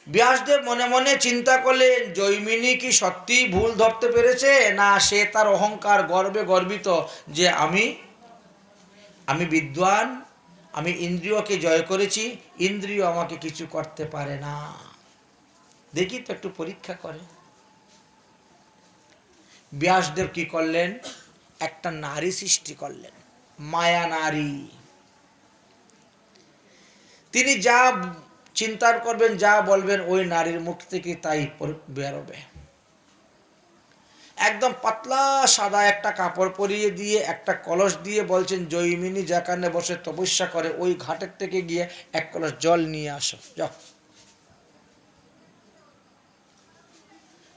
ব্যাসদেব মনে মনে চিন্তা করলেন, জৈমিনী কি সত্যিই ভুল ধরতে পেরেছে, না সে তার অহংকার গর্বে গর্বিত যে আমি বিদ্বান, আমি ইন্দ্রিয়কে জয় করেছি, ইন্দ্রিয় আমাকে কিছু করতে পারে না, দেখি তো একটু পরীক্ষা করে। ব্যাসদেব কি করলেন, একটা নারী সৃষ্টি করলেন, মায়া নারী। তিনি যা চিন্তা করবেন, যা বলবেন, ওই নারীর মুখ থেকে তাই বেরোবে। একদম পাতলা সাদা একটা কাপড় পরিয়ে দিয়ে একটা কলস দিয়ে বলছেন, জৈমিনী যেখানে বসে তপস্যা করে ওই ঘাটের থেকে গিয়ে এক কলস জল নিয়ে আসো, যাও।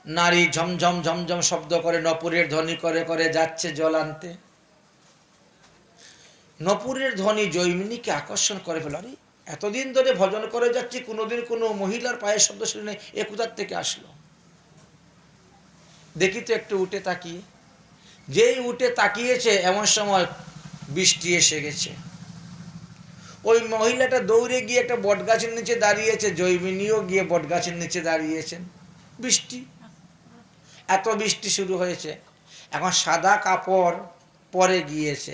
নারী ঝমঝম ঝমঝম শব্দ করে নপুরের ধ্বনি করে করে যাচ্ছে জল আনতে। নপুরের ধ্বনি জৈমিনীকে আকর্ষণ করে ফেল। আরে এতদিন ধরে ভজন করে যাচ্ছি, কোনোদিন কোনো মহিলার পায়ের শব্দ শুনে এ কোথার থেকে আসলো, দেখি তো একটু উঠে তাকিয়ে। যেই উঠে তাকিয়েছে এমন সময় বৃষ্টি এসে গেছে। ওই মহিলাটা দৌড়ে গিয়ে একটা বটগাছের নিচে দাঁড়িয়েছে, জৈমিনীও গিয়ে বটগাছের নিচে দাঁড়িয়েছেন। বৃষ্টি, এত বৃষ্টি শুরু হয়েছে। এখন সাদা কাপড় পরে গিয়েছে,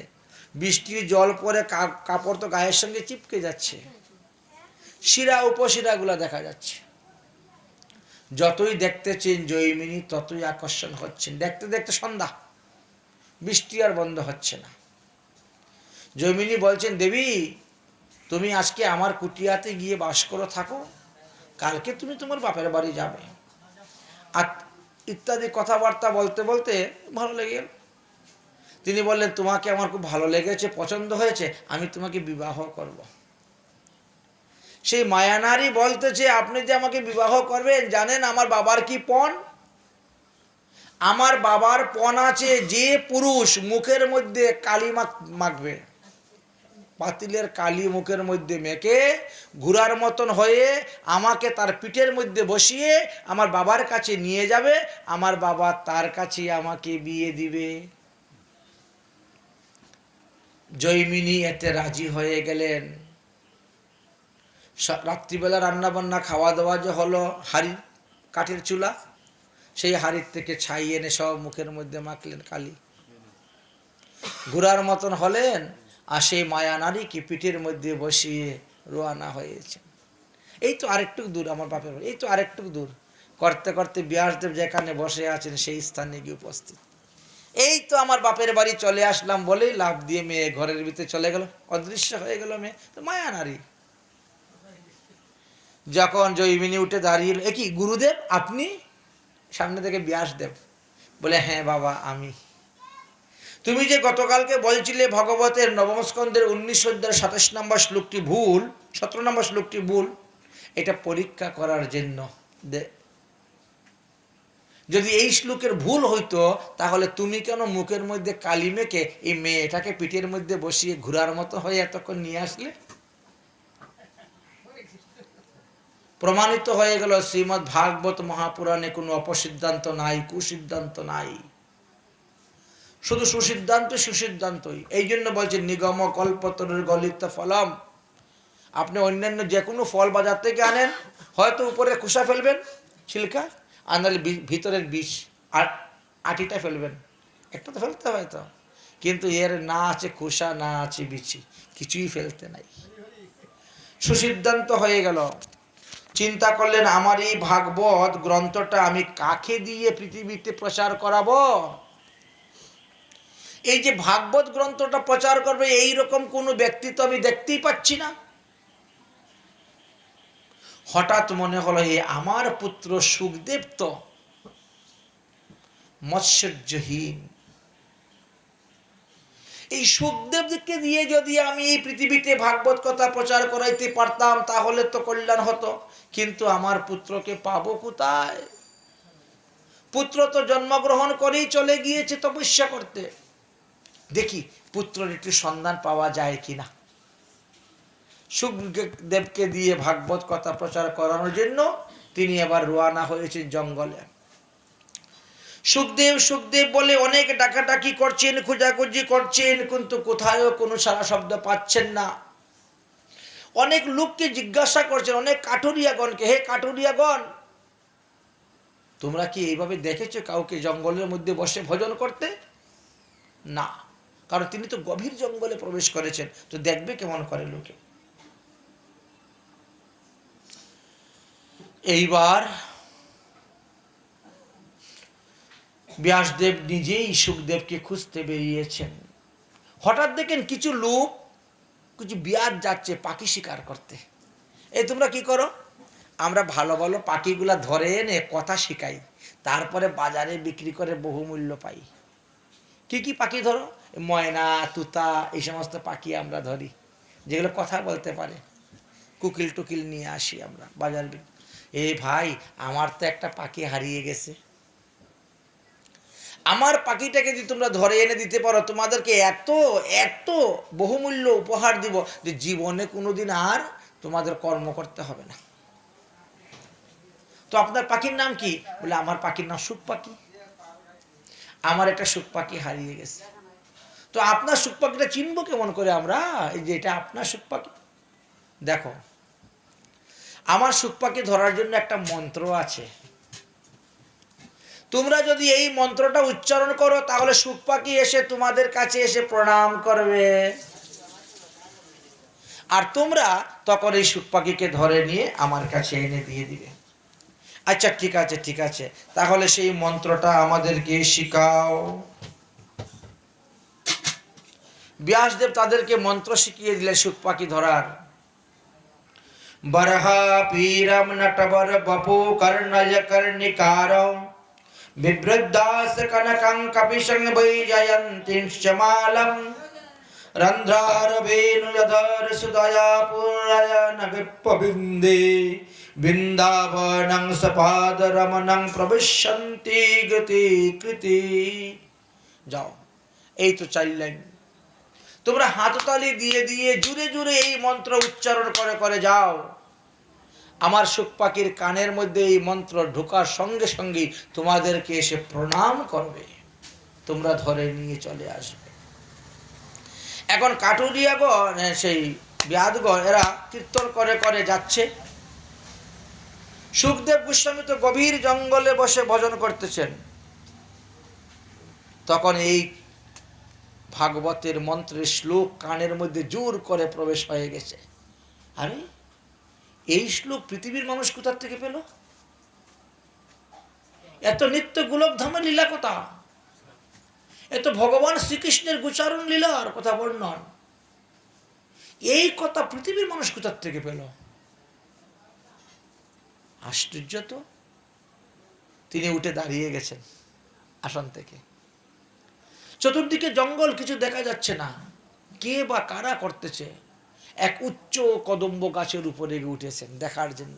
বৃষ্টির জল পরে কাপড় তো গায়ের সঙ্গে চিপকে যাচ্ছে, শিরা উপশিরাগুলো দেখা যাচ্ছে। যতই দেখতেছেন জৈমিনী ততই আকর্ষণ হচ্ছেন। দেখতে দেখতে সন্ধ্যা, বৃষ্টি আর বন্ধ হচ্ছে না। জৈমিনী বলছেন, দেবী তুমি আজকে আমার কুটিয়াতে গিয়ে বাস করো, থাকো, কালকে তুমি তোমার বাপের বাড়ি যাবে। আর ইত্যাদি কথাবার্তা বলতে বলতে ভালো লেগে গেল। তিনি বললেন, তোমাকে আমার খুব ভালো লেগেছে, পছন্দ হয়েছে, আমি তোমাকে বিবাহ করব। সেই মায়ানারী বলতেছে, আপনি যে আমাকে বিবাহ করবেন, জানেন আমার বাবার কি পণ? আমার বাবার পণ আছে, যে পুরুষ মুখের মধ্যে কালি মাখবে, পাতিলের কালি মুখের মধ্যে মেখে ঘোড়ার মতন হয়ে আমাকে তার পিঠের মধ্যে বসিয়ে আমার বাবার কাছে নিয়ে যাবে, আমার বাবা তার কাছে আমাকে বিয়ে দিবে। জৈমিনী এতে রাজি হয়ে গেলেন। রাত্রিবেলা রান্না বান্না খাওয়া দাওয়া যে হলো, হাড়ি কাঠের চুলা, সেই হাড়ির থেকে ছাই এনে সব মুখের মধ্যে মাখলেন কালি, ঘোড়ার মতন হলেন, আর সেই মায়া নারীকে পিঠের মধ্যে বসিয়ে রওনা হয়েছে। এই তো আরেকটু দূর আমার বাপের বাড়ি, এই তো আরেকটু দূর। করতে করতে ব্যাসদেব যেখানে বসে আছেন সেই স্থানে গিয়ে উপস্থিত। এই তো আমার বাপের বাড়ি চলে আসলাম বলেই লাফ দিয়ে মেয়ে ঘরের ভিতরে চলে গেল, অদৃশ্য হয়ে গেল মেয়ে। তো মায়া নারী। যখন জৈমিনী উঠে দাঁড়িয়ে, এ কি গুরুদেব আপনি? সামনে থেকে ব্যাসদেব বলে, হ্যাঁ বাবা আমি। তুমি যে গতকালকে বলছিলে ভগবতের নবম স্কন্ধের 19 অধ্যায়ের 27 নম্বর শ্লোকটি ভুল, 17 নম্বর শ্লোকটি ভুল, এটা পরীক্ষা করার জন্য। যদি এই শ্লোকের ভুল হইতো তাহলে তুমি কেন মুখের মধ্যে কালি মেখে এই মেয়েটাকে পিঠের মধ্যে বসিয়ে ঘোড়ার মতো হয়ে এতক্ষণ নিয়ে আসলে? প্রমাণিত হয়ে গেল শ্রীমদ্ ভাগবত মহাপুরাণে কোনো অপসিদ্ধান্ত নাই, কুসিদ্ধান্ত নাই, শুধু সুসিদ্ধান্ত, সুসিদ্ধান্তই। এই জন্য বলছে নিগম কল্পতরুর গলিত ফলম। আপনি অন্যান্য যে কোনো ফল বাজার থেকে আনেন, হয়তো উপরে খোসা ফেলবেন ছিলকা, আর নাহলে ভিতরের বিষ আর আটিটা ফেলবেন, একটা তো ফেলতে হয় তো, কিন্তু এর না আছে খোসা, না আছে বিচি, কিছুই ফেলতে নাই, সুসিদ্ধান্ত হয়ে গেল। চিন্তা করলেন, আমার এই ভাগবত গ্রন্থটা আমি কাকে দিয়ে পৃথিবীতে প্রচার করাবো? এই যে ভাগবত গ্রন্থটা প্রচার করবে এই রকম কোনো ব্যক্তি তো আমি দেখতেই পাচ্ছি না। হঠাৎ মনে হলো, এ আমার পুত্র সুখদেব তো মৎসর্যহীন, এই সুখদেবকে দিয়ে যদি আমি এই পৃথিবীতে ভাগবত কথা প্রচার করাইতে পারতাম তাহলে তো কল্যাণ হতো, কিন্তু আমার পুত্রকে পাবো কোথায়? পুত্র তো জন্মগ্রহণ করেই চলে গিয়েছে তপস্যা করতে, দেখি পুত্রের একটু সন্ধান পাওয়া যায় কিনা। সুখদেবকে দিয়ে ভাগবত কথা প্রচার করানোর জন্য তিনি এবার রওনা হয়েছেন জঙ্গলে। সুখদেব সুখদেব বলে অনেক ডাকাডাকি করছেন, খোঁজাখুঁজি করছেন, কিন্তু কোথায়ও কোনো সারা শব্দ পাচ্ছেন না। অনেক লোককে জিজ্ঞাসা করছেন, অনেক কাঠুরিয়াগণকে, হে কাঠুরিয়াগণ, তোমরা কি এইভাবে দেখেছো কাউকে জঙ্গলের মধ্যে বসে ভজন করতে? না, কারণ তিনি তো গভীর জঙ্গলে প্রবেশ করেছেন, তো দেখবে কেমন করে লোকে। এইবার ব্যাসদেব নিজেই শুকদেবকে খুঁজতে বেরিয়েছেন। হঠাৎ দেখেন কিছু লোক, কিছু বিয়ার যাচ্ছে পাখি শিকার করতে। এই তোমরা কি করো? আমরা ভালো ভালো পাখিগুলা ধরে এনে কথা শিখাই, তারপরে বাজারে বিক্রি করে বহুমূল্য পাই। কি কি পাখি ধরো? ময়না, তুতা, এই সমস্ত পাখি আমরা ধরি, যেগুলো কথা বলতে পারে। কুকিল টুকিল নিয়ে আসি আমরা বাজার। এই ভাই, আমার তো একটা পাখি হারিয়ে গেছে, আমার পাখিটাকে যদি তোমরা ধরে এনে দিতে পারো, তোমাদেরকে এত এত বহুমূল্য উপহার দিব যে জীবনে কোনোদিন আর তোমাদের কর্ম করতে হবে না। তো আপনার পাখির নাম কি? বলে আমার পাখির নাম সুখ পাখি, আমার একটা সুখ পাখি হারিয়ে গেছে। তো আপনার সুখ পাখিটা চিনবো কেমন করে আমরা, এই যে এটা আপনার সুখ পাখি? দেখো, আমার সুখ পাখি ধরার জন্য একটা মন্ত্র আছে। তোমরা যদি এই মন্ত্রটা উচ্চারণ করো, তাহলে সুখ পাখি এসে তোমাদের কাছে এসে প্রণাম করবে, আর তোমরা তখন এই সুখ পাখিকে ধরে নিয়ে আমার কাছে এনে দিয়ে দিবে। আচ্ছা ঠিক আছে, ঠিক আছে, তাহলে সেই মন্ত্রটা আমাদেরকে শিখাও। ব্যাসদেব তাদেরকে মন্ত্র শিখিয়ে দিলে সুখ পাখি ধরার। বরহা পীরম নটবর বপু কর্ণয় কর্ণিকার বিবৃদ্দাস কনকং কপিশং বৈজয়ন্তিশ্চ মালম রন্ধ্রার বেনুযধর সুদয়া পুরয়ন বিপ্পবিন্দে বৃন্দাবনং সপাদ রমণং প্রবিশন্তি গতি কৃতি। যাও, এই তো 4 লাইন। তোমরা হাততালি দিয়ে দিয়ে জুড়ে জুড়ে এই মন্ত্র উচ্চারণ করে করে যাও। আমার সুখ পাখির কানের মধ্যে এই মন্ত্র ঢোকার সঙ্গে সঙ্গে তোমাদেরকে এসে প্রণাম করবে, তোমরা ধরে নিয়ে চলে আসবে। এখন কাঠুরিয়াগণ, সেই ব্যাধগণ, এরা কীর্তন করে করে যাচ্ছে। সুখদেব গোস্বামী তো গভীর জঙ্গলে বসে ভজন করতেছেন। তখন এই ভাগবতের মন্ত্রের শ্লোক কানের মধ্যে জোর করে প্রবেশ হয়ে গেছে। আরে এই শ্লোক পৃথিবীর মানুষ কোথা থেকে পেল? এত নিত্য গোলকধামের লীলা কথা, এত ভগবান শ্রীকৃষ্ণের গোচারণ লীলার কথা বর্ণন, এই কথা পৃথিবীর মানুষ কোথা থেকে পেল? আশ্চর্য তো। তিনি উঠে দাঁড়িয়ে গেছেন আসন থেকে। চতুর্দিকে জঙ্গল, কিছু দেখা যাচ্ছে না, কে বা কারা করতেছে। এক উচ্চ কদম্ব গাছের উপরে উঠেছেন দেখার জন্য।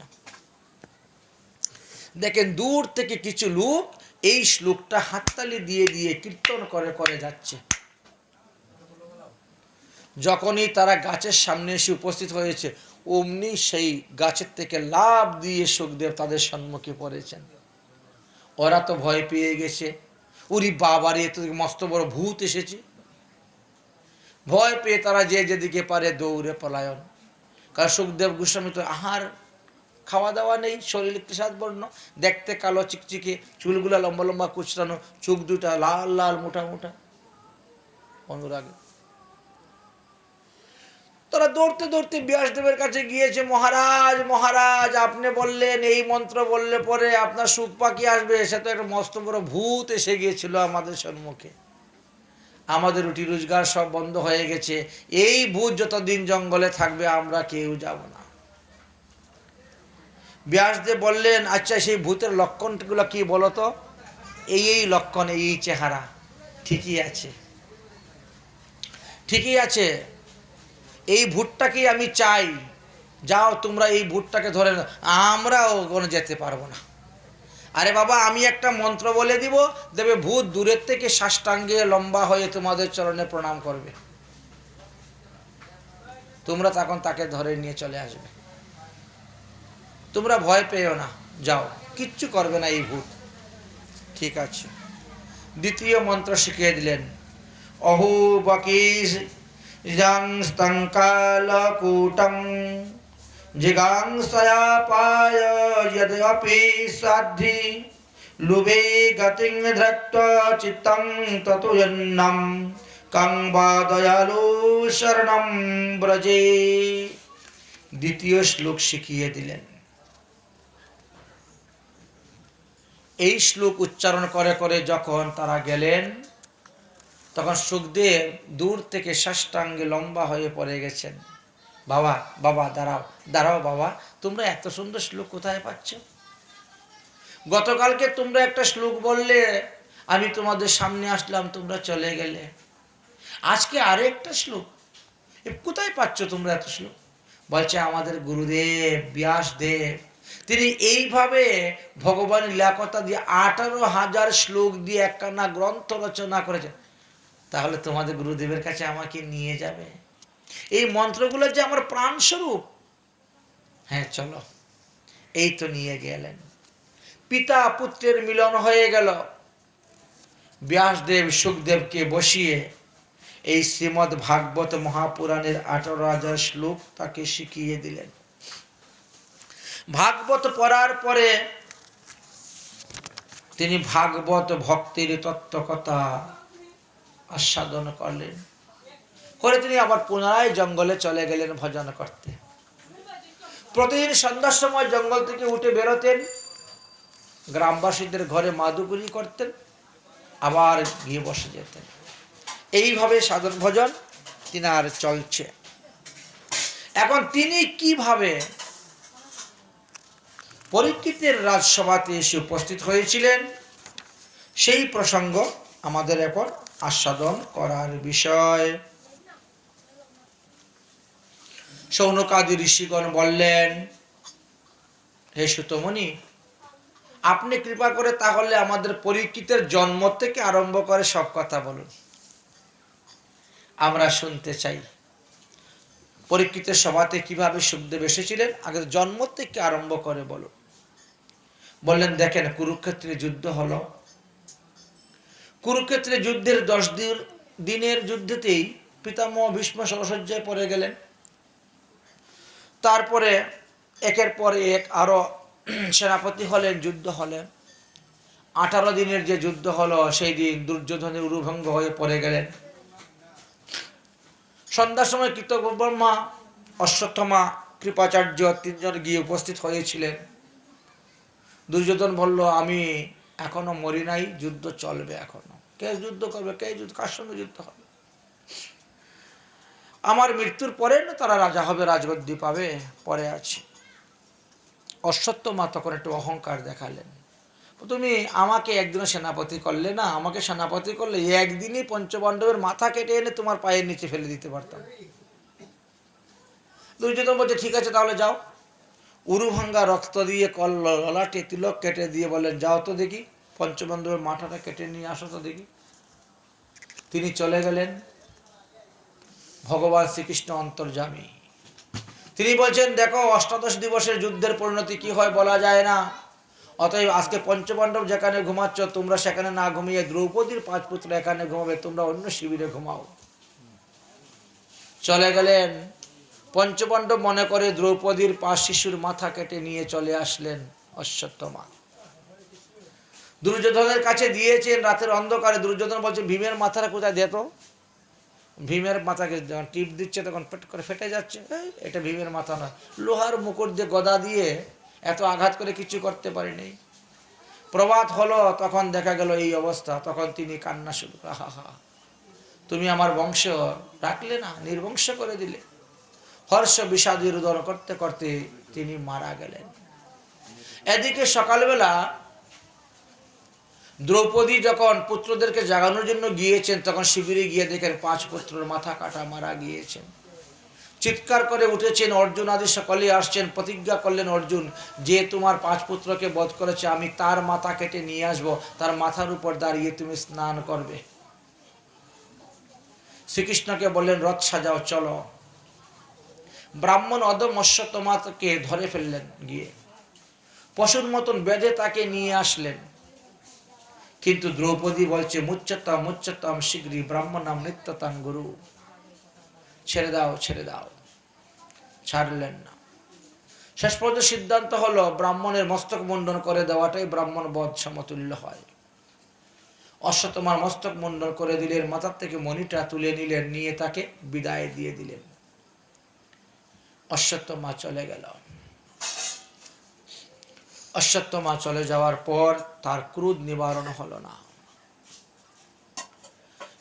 দেখেন দূর থেকে কিছু লোক এই শ্লোকটা হাততালি দিয়ে দিয়ে কীর্তন করে করে যাচ্ছে। যখনই তারা গাছের সামনে এসে উপস্থিত হয়েছে, অমনি সেই গাছের থেকে লাফ দিয়ে সুখদেব তাদের সম্মুখে পড়েছেন। ওরা তো ভয় পেয়ে গেছে, উরি বাবারে, এত মস্ত বড় ভূত এসেছে। ভয় পেয়ে তারা যে যেদিকে পারে দৌড়ে পলায়ন। কারণ সুখদেব গোস্বামী তো আহার খাওয়া দাওয়া নেই, শরীর কৃষাদ বর্ণ, দেখতে কালো চিকচিকে, চুলগুলা লম্বা লম্বা কুচরানো, চোখ দুটা লাল লাল মোটা মোটা অনুরাগে। তারা দৌড়তে দৌড়তে ব্যাসদেবের কাছে গিয়েছে। মহারাজ, মহারাজ, আপনি বললেন এই মন্ত্র বললে পরে আপনার সুখ পাখি আসবে, সে তো একটা মস্ত বড় ভূত এসে গিয়েছিল আমাদের সম্মুখে, আমাদের রুটি রোজগার সব বন্ধ হয়ে গেছে, এই ভূত যতদিন জঙ্গলে থাকবে আমরা কেউ যাব না। ব্যাসদেব বললেন, আচ্ছা সেই ভূতের লক্ষণগুলো কি বলতো? এই এই লক্ষণ, এই এই চেহারা। ঠিকই আছে, ঠিকই আছে, এই ভূতটাকে আমি চাই, যাও তোমরা এই ভূতটাকে ধরে নাও, আমরাও কোনো যেতে পারবো না। আরে বাবা, আমি একটা মন্ত্র বলে দিব, দেবে ভূত দূরের থেকে সাষ্টাঙ্গে লম্বা হয়ে তোমাদের চরণে প্রণাম করবে, তোমরা তখন তাকে ধরে নিয়ে চলে আসবে। তোমরা ভয় পেও না, যাও, কিচ্ছু করবে না এই ভূত। ঠিক আছে। দ্বিতীয় মন্ত্র শিখিয়ে দিলেন। অহো বকিস यं स्तङ्कालकूटं जिगांसया पाय यद्यपि साद्धि लुबे गतिं धृत्वा चित्तं ततो यन्नं कं वा दयालु शरणं ব্রজে। দ্বিতীয় শ্লোক শিখিয়ে দিলেন। এই শ্লোক উচ্চারণ করে করে যখন তারা গেলেন, তখন সুখদেব দূর থেকে সাষ্টাঙ্গে লম্বা হয়ে পড়ে গেছেন। বাবা বাবা দাঁড়াও দাঁড়াও বাবা, তোমরা এত সুন্দর শ্লোক কোথায় পাচ্ছ? গতকালকে তোমরা একটা শ্লোক বললে, আমি তোমাদের সামনে আসলাম, তোমরা চলে গেলে। আজকে আরেকটা শ্লোক, কোথায় পাচ্ছ তোমরা এত শ্লোক? বলছে আমাদের গুরুদেব ব্যাসদেব, তিনি এইভাবে ভগবান লীলাকথা দিয়ে 18,000 শ্লোক দিয়ে একখানা গ্রন্থ রচনা করেছেন। তাহলে তোমাদের গুরুদেবের কাছে আমাকে নিয়ে যাবে? এই মন্ত্রগুলো যে আমার প্রাণ স্বরূপ। হ্যাঁ চলো। এই তো নিয়ে গেলেন। পিতা পুত্রের মিলন হয়ে গেল। ব্যাসদেব সুখদেবকে বসিয়ে এই শ্রীমদ্ ভাগবত মহাপুরাণের 18,000 শ্লোক তাকে শিখিয়ে দিলেন। ভাগবত পড়ার পরে তিনি ভাগবত ভক্তির তত্ত্বকথা আস্বাদন করলেন। করে তিনি আবার পুনরায় জঙ্গলে চলে গেলেন ভজন করতে। প্রতিদিন সন্ধ্যার সময় জঙ্গল থেকে উঠে বেরোতেন, গ্রামবাসীদের ঘরে মাদুগুরি করতেন, আবার গিয়ে বসে যেতেন। এইভাবে সাধন ভজন তিনার চলছে। এখন তিনি কিভাবে পরীক্ষিতের রাজসভাতে এসে উপস্থিত হয়েছিলেন, সেই প্রসঙ্গ আমাদের এখন আস্বাদন করার বিষয়। শৌনকাদি ঋষিগণ বললেন, হে সুতমুনি, আপনি কৃপা করে তাহলে আমাদের পরীক্ষিতের জন্ম থেকে আরম্ভ করে সব কথা বলুন, আমরা শুনতে চাই। পরীক্ষিতের সভাতে কিভাবে সুখদেব এসেছিলেন, আগে জন্ম থেকে আরম্ভ করে বলুন। বললেন, দেখেন কুরুক্ষেত্রে যুদ্ধ হলো। কুরুক্ষেত্রে যুদ্ধের 10 দিনের যুদ্ধেতেই পিতামহ ভীষ্ম শরশয্যায় পড়ে গেলেন। তারপরে একের পর এক আরো সেনাপতি হলেন, যুদ্ধ হলেন। 18 দিনের যে যুদ্ধ হলো, সেই দিন দুর্যোধনের উরুভঙ্গ হয়ে পড়ে গেলেন। সন্ধ্যার সময় কৃতব্রহ্মা, অশ্বত্থামা, কৃপাচার্য 3 জন গিয়ে উপস্থিত হয়েছিলেন। দুর্যোধন বলল, আমি এখনো মরি নাই, যুদ্ধ চলবে এখনো। কে যুদ্ধ করবে? কে যুদ্ধ? কার সঙ্গে যুদ্ধ হবে? আমার মৃত্যুর পরে না তারা রাজা হবে, রাজগদ্দি পাবে, পরে আছে। অশ্বত্থামা তখন একটু অহংকার দেখালেন। তুমি আমাকে একদিনও সেনাপতি করলে না, আমাকে সেনাপতি করলে একদিনই পঞ্চপাণ্ডবের মাথা কেটে এনে তোমার পায়ের নিচে ফেলে দিতে পারতাম। দুর্যোধন বলছে, ঠিক আছে তাহলে যাও। উরুভাঙ্গা রক্ত দিয়ে ললাটে তিলক কেটে দিয়ে বললেন, যাও তো দেখি, পঞ্চপাণ্ডবের মাথাটা কেটে নিয়ে আসো তো দেখি। তিনি চলে গেলেন। ভগবান শ্রীকৃষ্ণ অন্তর্যামী, তিনি বলছেন, দেখো 18 দিবসের যুদ্ধের পরিণতি কি হয় বলা যায় না। অতএব আজকে পঞ্চপাণ্ডব যেখানে ঘুমাচ্ছ, তোমরা সেখানে না ঘুমিয়ে দ্রৌপদীর 5 পুত্র এখানে ঘুমাবে, তোমরা অন্য শিবিরে ঘুমাও। চলে গেলেন। পঞ্চপাণ্ডব মনে করে দ্রৌপদীর 5 শিশুর মাথা কেটে নিয়ে চলে আসলেন অশ্বত্থামা। দুর্যোধনের কাছে দিয়েছেন রাতের অন্ধকারে। দুর্যোধন বলছে, ভীমের মাথাটা কোথায় দে তো। ভীমের মাথাকে যখন টিপ দিচ্ছে তখন পেট করে ফেটে যাচ্ছে। এটা ভীমের মাথা নয়, লোহার মুকুট দিয়ে গদা দিয়ে এত আঘাত করে কিছু করতে পারিনি। প্রভাত হলো, তখন দেখা গেল এই অবস্থা। তখন তিনি কান্না শুরু, হা হা, তুমি আমার বংশ রাখলে না, নির্বংশ করে দিলে। হর্ষ বিষাদী রুদন করতে করতে তিনি মারা গেলেন। এদিকে সকালবেলা দ্রৌপদী যখন পুত্রদেরকে জাগানোর জন্য গিয়েছেন, তখন শিবিরে গিয়ে দেখেন 5 পুত্রের মাথা কাটা মারা গিয়েছেন। চিৎকার করে উঠেছেন। অর্জুন আদি সকলেই আসছেন। প্রতিজ্ঞা করলেন অর্জুন, যে তোমার 5 পুত্রকে বধ করেছে, আমি তার মাথা কেটে নিয়ে আসবো, তার মাথার উপর দাঁড়িয়ে তুমি স্নান করবে। শ্রীকৃষ্ণকে বললেন, রথ সাজাও, চলো। ব্রাহ্মণ অধম অশ্বত্থামাকে ধরে ফেললেন, গিয়ে পশুর মতন বেঁধে তাকে নিয়ে আসলেন। কিন্তু দ্রৌপদী বলছে, মুচ্যতাম মুচ্যতাম শীঘ্রই ব্রাহ্মণাম নিত্যতাং গুরু। ছেড়ে দাও, ছেড়ে দাও। ছাড়লেন না। শেষ পর্যন্ত সিদ্ধান্ত হলো ব্রাহ্মণের মস্তক মুন্ডন করে দেওয়াটাই ব্রাহ্মণ বধ সমতুল্য হয়। অশ্বত্থামার মস্তক মুন্ডন করে দিলেন, মাথার থেকে মণিটা তুলে নিলেন, নিয়ে তাকে বিদায় দিয়ে দিলেন। অশ্বত্থামা চলে গেল। অশ্বত্থামা চলে যাওয়ার পর তার ক্রোধ নিবারণ হলো না।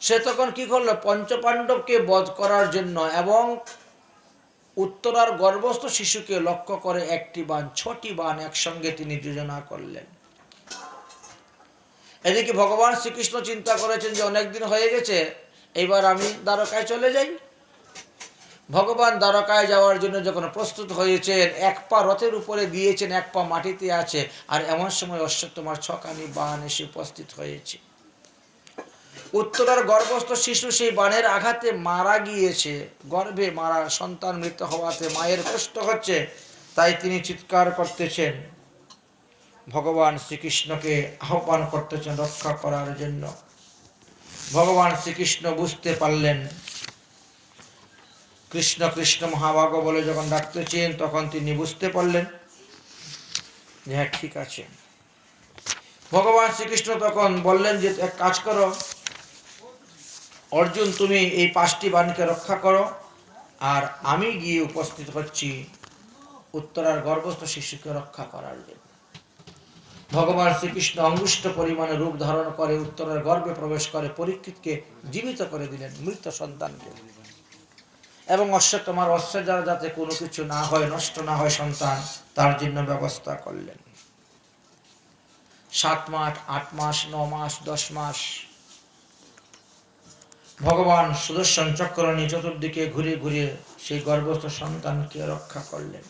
সে তখন কি করলো, পঞ্চপাণ্ডবকে বধ করার জন্য এবং উত্তরার গর্ভস্থ শিশুকে লক্ষ্য করে একটি বাণ, 6টি বাণ একসঙ্গে তিনি যোজনা করলেন। এদিকে ভগবান শ্রীকৃষ্ণ চিন্তা করেছেন যে অনেকদিন হয়ে গেছে, এবার আমি দ্বারকায় চলে যাই। ভগবান দ্বারকায় যাওয়ার জন্য যখন প্রস্তুত হয়েছেন, এক পা রথের উপরে দিয়েছেন, এক পা মাটিতে আছে, আর এমন সময় অশ্বত্থামার 6খানি বাণ এসে উপস্থিত হয়েছে। উত্তরার গর্ভস্থ শিশু সেই বাণের আঘাতে মারা গিয়েছে, গর্ভে মারা, সন্তান মৃত হওয়াতে মায়ের কষ্ট হচ্ছে, তাই তিনি চিৎকার করতেছেন, ভগবান শ্রীকৃষ্ণকে আহ্বান করতেছেন রক্ষা করার জন্য। ভগবান শ্রীকৃষ্ণ বুঝতে পারলেন, কৃষ্ণ কৃষ্ণ মহাভাগ বলে যখন ডাকতেছেন, তখন তিনি বুঝতে পারলেন যে হ্যাঁ ঠিক আছে। ভগবান শ্রীকৃষ্ণ তখন বললেন যে এক কাজ করো অর্জুন, তুমি এই 5টি বাণকে রক্ষা করো, আর আমি গিয়ে উপস্থিত হচ্ছি উত্তরার গর্ভস্থ শিশুকে রক্ষা করার জন্য। ভগবান শ্রীকৃষ্ণ অঙ্গুষ্ঠ পরিমাণে রূপ ধারণ করে উত্তরার গর্ভে প্রবেশ করে পরীক্ষিতকে জীবিত করে দিলেন, মৃত সন্তানকে, এবং অশ্বত্থামার অস্ত্রজার যাতে কোনো কিছু না হয়, নষ্ট না হয় সন্তান, তার জন্য ব্যবস্থা করলেন। 7 মাস, 8 মাস, 9 মাস, 10 মাস ভগবান সুদর্শন চক্র নিয়ে চতুর্দিকে ঘুরে ঘুরে সেই গর্ভস্থ সন্তানকে রক্ষা করলেন।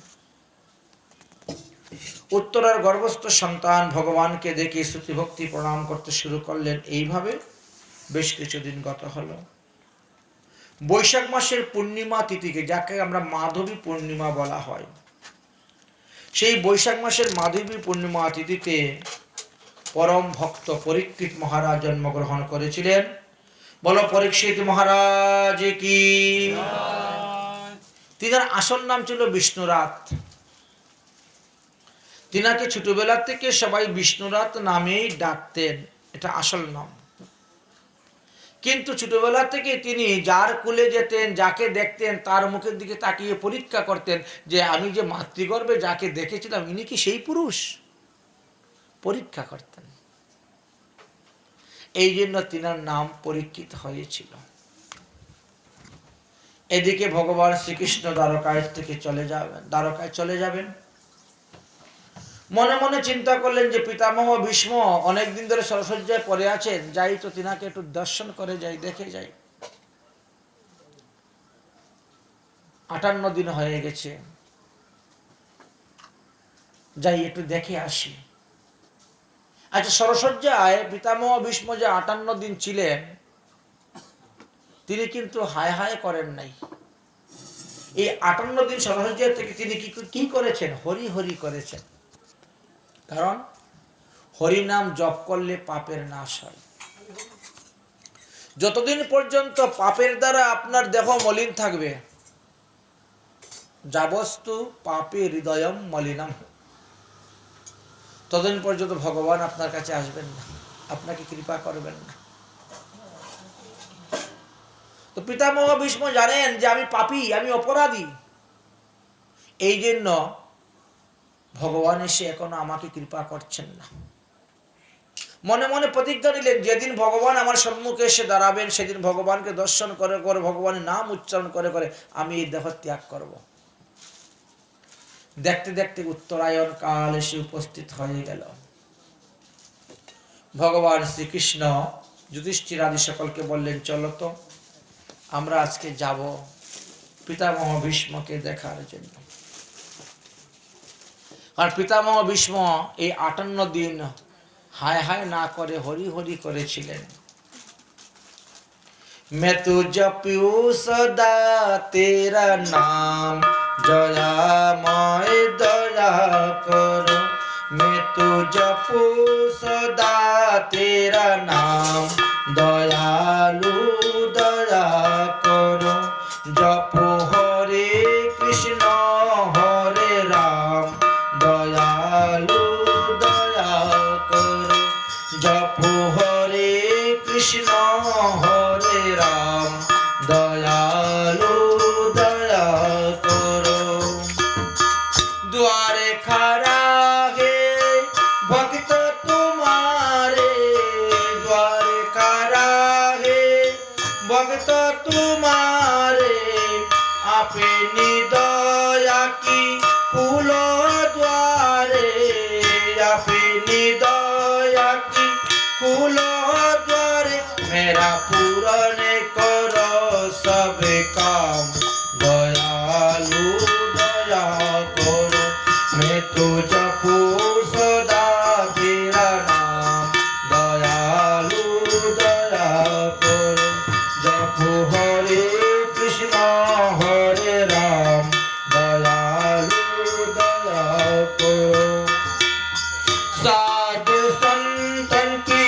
উত্তরার গর্ভস্থ সন্তান ভগবানকে দেখে স্তুতি ভক্তি প্রণাম করতে শুরু করলেন। এইভাবে বেশ কিছুদিন গত হলো। বৈশাখ মাসের পূর্ণিমা তিথিকে, যাকে আমরা মাধবী পূর্ণিমা বলা হয়, সেই বৈশাখ মাসের মাধবী পূর্ণিমা তিথিতে পরম ভক্ত পরীক্ষিত মহারাজ জন্মগ্রহণ করেছিলেন। বলো পরীক্ষিত মহারাজ কি। তিনার আসল নাম ছিল বিষ্ণুরাত। তিনাকে ছোটবেলা থেকে সবাই বিষ্ণুরাত নামেই ডাকতেন, এটা আসল নাম। কিন্তু ছোটবেলা থেকে তিনি যার কুলে যেতেন, যাকে দেখতেন, তার মুখের দিকে তাকিয়ে পরীক্ষা করতেন যে আমি যে মাতৃগর্ভে যাকে দেখেছিলাম ইনি কি সেই পুরুষ, পরীক্ষা করতেন। এই জন্য তিনার নাম পরীক্ষিত হয়েছিল। এদিকে ভগবান শ্রীকৃষ্ণ দ্বারকায় থেকে দ্বারকায় চলে যাবেন। মনে মনে চিন্তা করলেন যে পিতামহ ভীষ্ম অনেকদিন ধরে সরসজ্জায় পড়ে আছেন, যাই তো তিনাকে একটু দর্শন করে যাই, দেখে যাই। 58 দিন হয়ে গেছে, যাই একটু দেখে আসি। আচ্ছা, সরসজ্জায় পিতামহ ভীষ্ম যে 58 দিন ছিলেন, তিনি কিন্তু হায় হায় করেন নাই। এই 58 দিন সরসজ্জায় থেকে তিনি কি করেছেন? হরি হরি করেছেন। কারণ হরিনাম জপ করলে পাপের নাশ হয়। যতদিন পর্যন্ত পাপের দ্বারা আপনার দেহ মলিন থাকবে, যাবস্তু পাপে হৃদয়ম মলিনম, ততদিন পর্যন্ত ভগবান আপনার কাছে আসবেন না, আপনাকে কৃপা করবেন না। তো পিতামহ ভীষ্ম জানেন যে আমি পাপী, আমি অপরাধী, এই জন্য ভগবান এসে এখনো আমাকে কৃপা করছেন না। মনে মনে প্রতিজ্ঞা নিলেন, যেদিন ভগবান আমার সম্মুখে এসে দাঁড়াবেন সেদিন ভগবানকে দর্শন করে করে, ভগবানের নাম উচ্চারণ করে করে আমি এই দেহ ত্যাগ করব। দেখতে দেখতে উত্তরায়ণ কাল এসে উপস্থিত হয়ে গেল। ভগবান শ্রীকৃষ্ণ যুধিষ্ঠির আদি সকলকে বললেন, চলো তো আমরা আজকে যাব পিতামহ ভীষ্মকে দেখার জন্য। আর পিতামহ ভীষ্ম এই 58 দিন হায় হায় না করে হরি হরি করেছিলেন। मैं तो जपू सदा तेरा नाम, दयामय दया करो। मैं तो जपू सदा तेरा नाम, दयालु दया करो। जप अपनी दया की खुलो द्वारे मेरा पूर्ण करो सब काम दयालु दया करो मैं तो जपू सदा तेरा नाम दयालु दया करो जपू हरे कृष्ण हरे राम दयालु दया करो साधु संतन की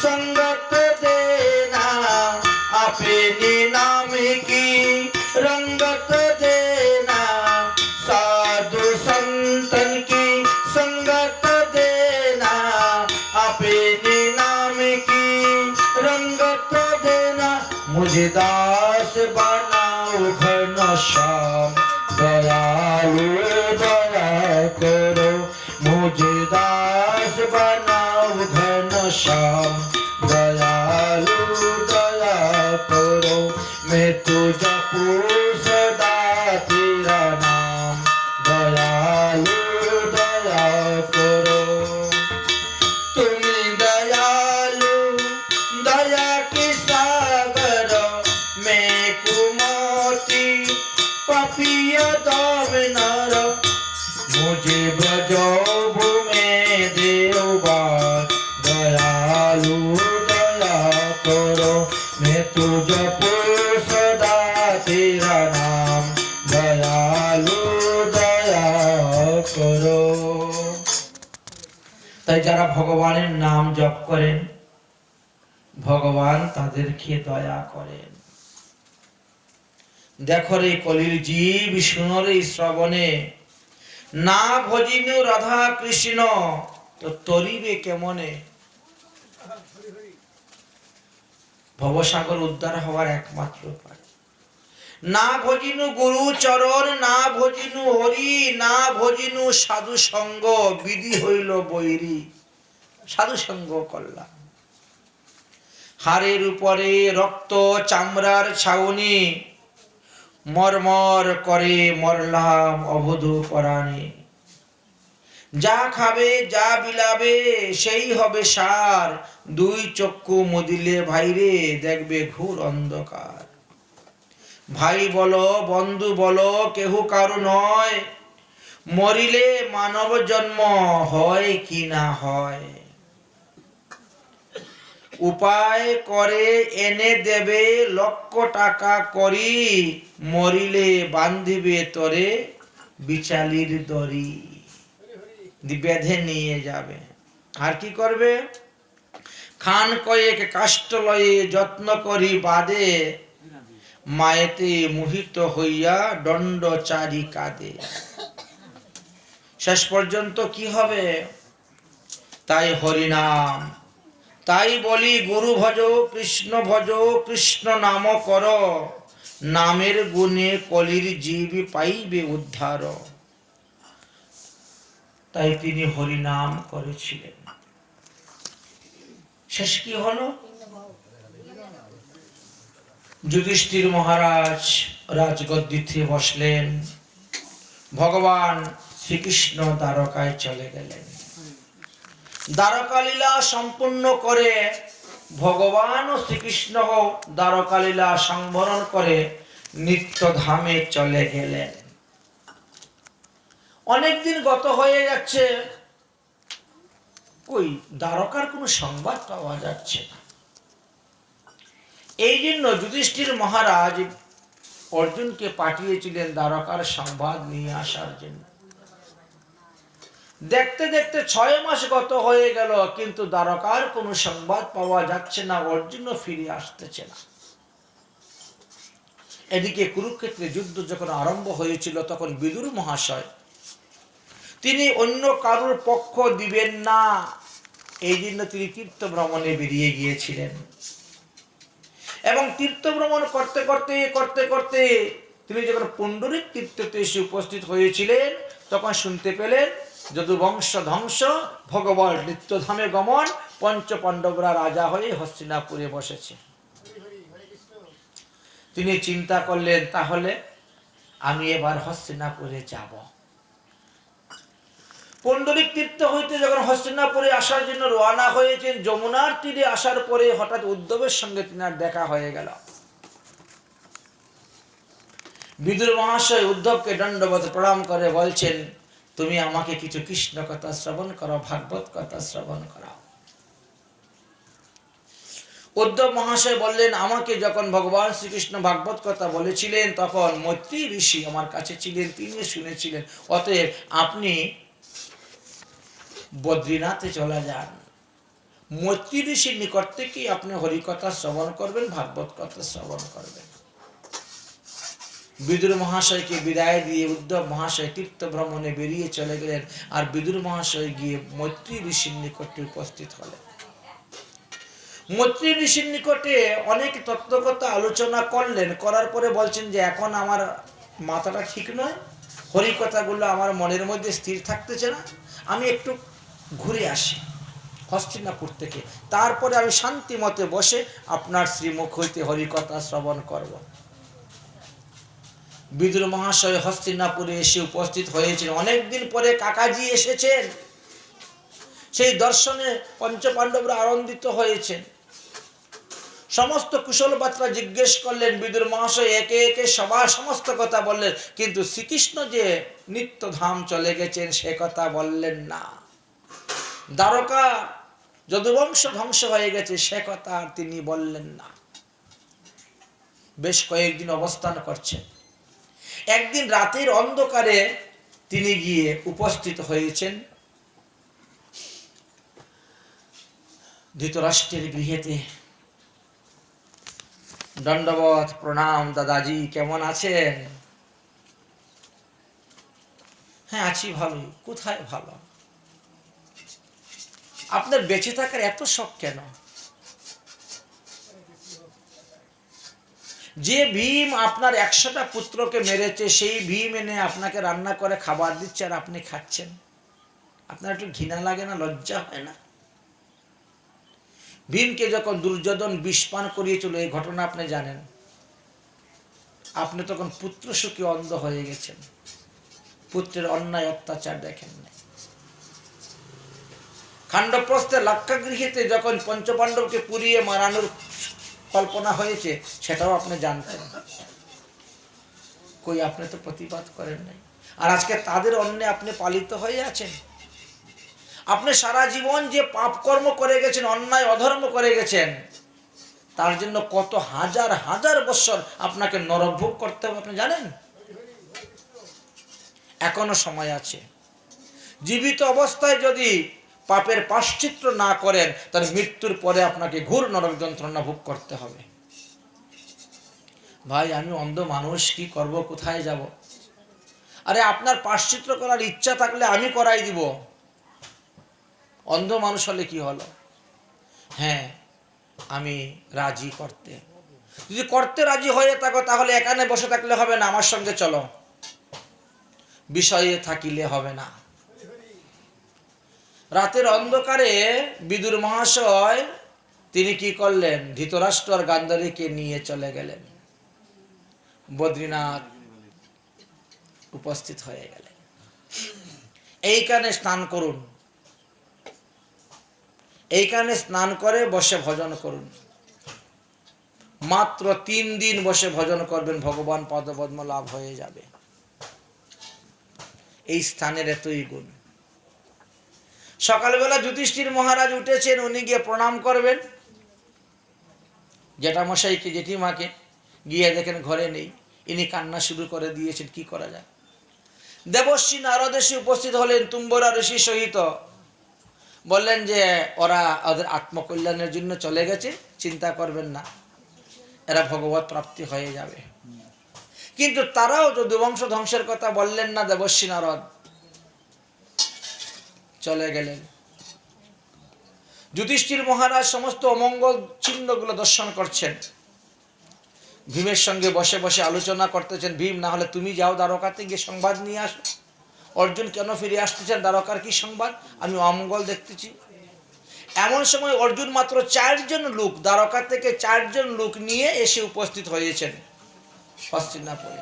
संगत देना अपने नाम की रंगत देना साधु संतन की संगत देना अपने नाम की रंगत देना मुझे दास बनाओ घनश्याम दयालु दया करो मुझे दास बनाओ घनश्याम दयालु दया करो मैं तो जपू सदा तेरा नाम दयालु दया करो तुम दयालु दया के सागर मैं कुमति पापिय दामनर मुझे ब्रजो भूमे देवा दयालु दया करो मैं तो जपू सदा तेरा नाम दयालु दया करो তাই যারা ভগবানের নাম জপ করেন ভগবান তাদেরকে দয়া করেন দেখো রে কলির জীব শুনরে শ্রবণে না ভজিনু রাধা কৃষ্ণ তো তরিবে কেমনে ভবসাগর উদ্ধার হওয়ার একমাত্র উপায় না ভজিনু গুরু চরণ না ভজিনু হরি না ভজিনু সাধু সঙ্গ বিধি হইল বৈরী সাধু সঙ্গ করলাম হাড়ের উপরে রক্ত চামড়ার ছাউনি মরমর করে মরলাম অবধূ পরাণে যা খাবে যা বিলাবে সেই হবে সার দুই চক্ষু মুদিলে ভাইরে দেখবে ঘোর অন্ধকার ভাই বলো বন্ধু বলো কেহ কারো নয় মরিলে মানব জন্ম হয় কি না হয় উপায় করে এনে দেবে লক্ষ টাকা করি মরিলে বান্ধিবে তরে বিচালির দড়ি বেঁধে নিয়ে যাবে আর কি করবে খান কয়েক কাষ্ঠ লয়ে যত্ন করি বাদে মায়েতে মোহিত হইয়া দণ্ড চারি কাঁদে শেষ পর্যন্ত কি হবে তাই হরিনাম তাই বলি গুরু ভজ কৃষ্ণ নাম কর নামের গুণে কলির জীব পাইবে উদ্ধার তাই তিনি হরিনাম করেছিলেন শেষ কি হলো যুধিষ্ঠির মহারাজ রাজগদ্দিতে বসলেন ভগবান শ্রীকৃষ্ণ দ্বারকায় চলে গেলেন দ্বারকা লীলা সম্পূর্ণ করে ভগবান ও শ্রীকৃষ্ণ দ্বারকা লীলা সংবরণ করে নিত্য ধামে চলে গেলেন অনেকদিন গত হয়ে যাচ্ছে কই দ্বারকার কোনো সংবাদ পাওয়া যাচ্ছে না এই জন্য যুধিষ্ঠির মহারাজ অর্জুনকে পাঠিয়েছিলেন দ্বারকার সংবাদ নিয়ে আসার জন্য দেখতে দেখতে 6 মাস গত হয়ে গেল কিন্তু দ্বারকার কোনো সংবাদ পাওয়া যাচ্ছে না অর্জুনও ফিরে আসতেছে না এদিকে কুরুক্ষেত্রে যুদ্ধ যখন আরম্ভ হয়েছিল তখন বিদুর মহাশয় তিনি অন্য কারোর পক্ষ দিবেন না এই জন্য তিনি তীর্থ ভ্রমণে বেরিয়ে গিয়েছিলেন এবং তীর্থ ভ্রমণ করতে করতে করতে করতে তিনি যখন পুণ্ডরিক তীর্থতে এসে উপস্থিত হয়েছিলেন তখন শুনতে পেলেন যদুবংশ ধ্বংস ভগবান নিত্যধামে গমন পঞ্চ পাণ্ডবরা রাজা হয়ে হস্তিনাপুরে বসেছে তিনি চিন্তা করলেন তাহলে আমি এবার হস্তিনাপুরে যাব পুণ্ডরিক তীর্থ হইতে যখন হস্তিনাপুরে আসার জন্য রওনা হয়েছেন, যমুনার তীরে আসার পরে হঠাৎ উদ্ধবের সঙ্গে তিনার দেখা হয়ে গেল। বিদুর মহাশয় উদ্ধবকে দণ্ডবত প্রণাম করে বলছেন, তুমি আমাকে কিছু কৃষ্ণ কথা শ্রবণ করো, ভাগবত কথা শ্রবণ করাও। উদ্ধব মহাশয় বললেন, আমাকে যখন ভগবান শ্রীকৃষ্ণ ভাগবত কথা বলেছিলেন তখন মৈত্রী ঋষি আমার কাছে ছিলেন, তিনি শুনেছিলেন। অতএব আপনি বদ্রীনাথে চলে যান, মৈত্রী ঋষির নিকট থেকে আপনি হরিকথা শ্রবণ করবেন, ভাগবত কথা শ্রবণ করবেন। বিদুর মহাশয়কে বিদায় দিয়ে উদ্ধব মহাশয় তীর্থ ভ্রমণে বেরিয়ে চলে গেলেন। আর বিদুর মহাশয় গিয়ে মৈত্রী ঋষির নিকটে উপস্থিত হলেন। মৈত্রী ঋষির নিকটে অনেক তত্ত্বকথা আলোচনা করলেন, করার পরে বলছেন যে এখন আমার মাথাটা ঠিক নয়, হরিকথাগুলো আমার মনের মধ্যে স্থির থাকতেছে না, আমি একটু ঘুরে আসি হস্তিনাপুর থেকে, তারপরে আমি শান্তি মতে বসে আপনার শ্রীমুখ হইতে হরিকথা শ্রবণ করব। বিদুর মহাশয় হস্তিনাপুরে এসে উপস্থিত হয়েছেন। অনেকদিন পরে কাকাজি এসেছেন, সেই দর্শনে পঞ্চপাণ্ডবরা আনন্দিত হয়েছেন। সমস্ত কুশল বার্তা জিজ্ঞেস করলেন। বিদুর মহাশয় একে একে সবার সমস্ত কথা বললেন, কিন্তু শ্রীকৃষ্ণ যে নিত্য ধাম চলে গেছেন সে কথা বললেন না। দ্বারকা যদুবংশ ধ্বংস হয়ে গেছে সে কথা তিনি বললেন না। বেশ কয়েকদিন অবস্থান করছেন। একদিন রাতের অন্ধকারে তিনি গিয়ে উপস্থিত হয়েছেন ধৃতরাষ্ট্রের গৃহেতে। দণ্ডবত প্রণাম, দাদাজি কেমন আছেন? হ্যাঁ আছি ভালোই। কোথায় ভালো? আপনার বেঁচে থাকার এত শখ কেন? যে ভীম আপনার 100টা পুত্রকে মেরেছে সেই ভীম এনে আপনাকে রান্না করে খাবার দিচ্ছে আর আপনি খাচ্ছেন। আপনার একটু ঘৃণা লাগে না, লজ্জা হয় না? ভীমকে যখন দুর্যোধন বিষ পান করিয়েছিল এই ঘটনা আপনি জানেন। আপনি তখন পুত্র সুখে অন্ধ হয়ে গেছেন, পুত্রের অন্যায় অত্যাচার দেখেন না। খান্ডপ্রস্থে লাক্ষাগৃহেতে যখন পঞ্চপাণ্ডবকে পুড়িয়ে মারানোর কল্পনা হয়েছে সেটাও আপনি জানতেন, কই আপনি তো প্রতিবাদ করেন নাই। আর আজকে তাদের অন্যায় আপনি পালিত হয়ে আছেন। আপনি সারা জীবন যে পাপ কর্ম করে গেছেন, অন্যায় অধর্ম করে গেছেন, তার জন্য কত হাজার হাজার বছর আপনাকে নরকভোগ করতে হবে আপনি জানেন? এখনো সময় আছে। জীবিত অবস্থায় যদি পাপের প্রায়শ্চিত্ত না করেন তাহলে মৃত্যুর পরে আপনাকে ঘোর নরক যন্ত্রণা ভোগ করতে হবে। ভাই আমি অন্ধ মানুষ, কি করব, কোথায় যাব? আরে আপনার প্রায়শ্চিত্ত করার ইচ্ছা থাকলে আমি করাই দিব। অন্ধ মানুষ হলে কি হলো? হ্যাঁ আমি রাজি করতে। যদি করতে রাজি হয়ে থাকো তাহলে এখানে বসে থাকলে হবে না, আমার সঙ্গে চলো। বিষয়ে থাকিলে হবে না। রাতের অন্ধকারে বিদুর মহাশয় তিনি কি করলেন? ধৃতরাষ্ট্র আর গান্ধারীকে নিয়ে চলে গেলেন, বদ্রীনাথ উপস্থিত হয়ে গেলেন। এইখানে স্নান করুন, এইখানে স্নান করে বসে ভজন করুন। মাত্র 3 দিন বসে ভজন করবেন, ভগবান পদপদ্ম লাভ হয়ে যাবে। এই স্থানের এতই গুণ। সকালবেলা যুধিষ্ঠির মহারাজ উঠেছেন, উনি গিয়ে প্রণাম করবেন জেঠামশাইকে, জেঠিমাকে। গিয়ে দেখেন ঘরে নেই, ইনি কান্না শুরু করে দিয়েছেন। কি করা যায়? দেবশ্রী নারদ এসে উপস্থিত হলেন তুম্বরা ঋষি সহিত। বললেন যে ওরা ওদের আত্মকল্যাণের জন্য চলে গেছে, চিন্তা করবেন না, এরা ভগবত প্রাপ্তি হয়ে যাবে। কিন্তু তারাও যদুবংশ ধ্বংসের কথা বললেন না। দেবশ্রী নারদ চলে গেলেন। যুধিষ্ঠির মহারাজ সমস্ত অমঙ্গল চিহ্নগুলো দর্শন করছেন, ভীমের সঙ্গে বসে বসে আলোচনা করতেছেন। ভীম না হলে তুমি যাও দ্বারকাতে, গিয়ে সংবাদ নিয়ে আসো। অর্জুন কেন ফিরে আসতেছেন? দ্বারকার কি সংবাদ? আমি অমঙ্গল দেখতেছি। এমন সময় অর্জুন মাত্র 4 জন লোক, দ্বারকা থেকে 4 জন লোক নিয়ে এসে উপস্থিত হয়েছেন হস্তিনাপুরে।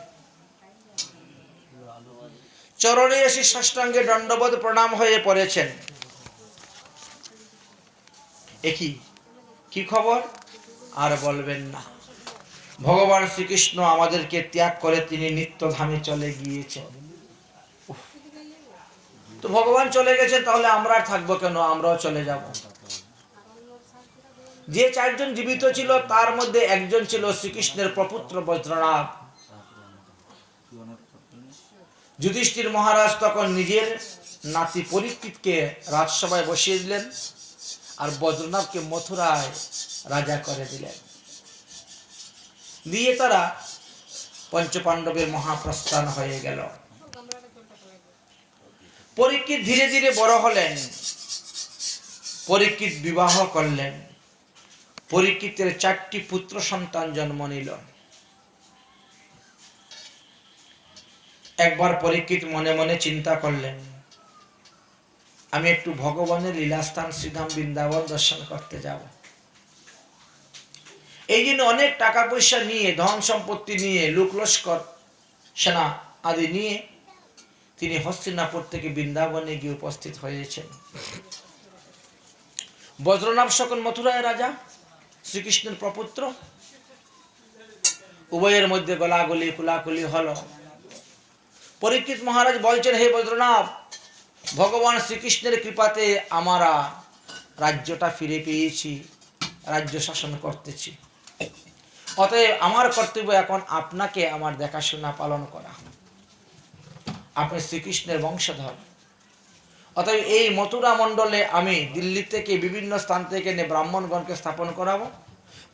চরণে এসে সাষ্টাঙ্গে দণ্ডবোধ প্রণাম হয়ে পড়েছেন। একই কি খবর? আর বলবেন না, ভগবান শ্রীকৃষ্ণ আমাদেরকে ত্যাগ করে তিনি নিত্যধামে চলে গিয়েছেন। তো ভগবান চলে গেছে, তাহলে আমরা আর থাকবো কেন? আমরাও চলে যাব। যে চারজন জীবিত ছিল তার মধ্যে একজন ছিল শ্রীকৃষ্ণের প্রপুত্র বজ্রনাভ। যুধিষ্ঠির মহারাজ তখন নিজের নাতি পরীক্ষিতকে রাজসভায় বসিয়ে দিলেন আর বজ্রনাভকে মথুরায় রাজা করে দিলেন। দিয়ে তারা পঞ্চপাণ্ডবের মহাপ্রস্থান হয়ে গেল। পরীক্ষিত ধীরে ধীরে বড় হলেন। পরীক্ষিত বিবাহ করলেন। পরীক্ষিতের 4টি পুত্র সন্তান জন্ম নিল। একবার পরীক্ষিত মনে মনে চিন্তা করলেন, আমি একটু ভগবানের লীলাস্থান শ্রীধাম বৃন্দাবন দর্শন করতে যাব। এই জন্য অনেক টাকা পয়সা নিয়ে, ধন সম্পত্তি নিয়ে, লোকলস্কর সেনা আদি নিয়ে তিনি হস্তিনাপুর থেকে বৃন্দাবনে গিয়ে উপস্থিত হয়েছেন। বজ্রনাভ সকল মথুরায় রাজা, শ্রীকৃষ্ণের প্রপুত্র। উভয়ের মধ্যে গলাগলি কুলাকুলি হল। পরীক্ষিত মহারাজ বলছেন, হে বজ্রনাভ, ভগবান শ্রীকৃষ্ণের কৃপাতে আমরা রাজ্যটা ফিরে পেয়েছি, রাজ্য শাসন করতেছি। অতএব আমার কর্তব্য এখন আপনাকে আমার দেখাশোনা পালন করা। আপনি শ্রীকৃষ্ণের বংশধর। অতএব এই মথুরা মণ্ডলে আমি দিল্লি থেকে বিভিন্ন স্থান থেকে এনে ব্রাহ্মণগণকে স্থাপন করাবো।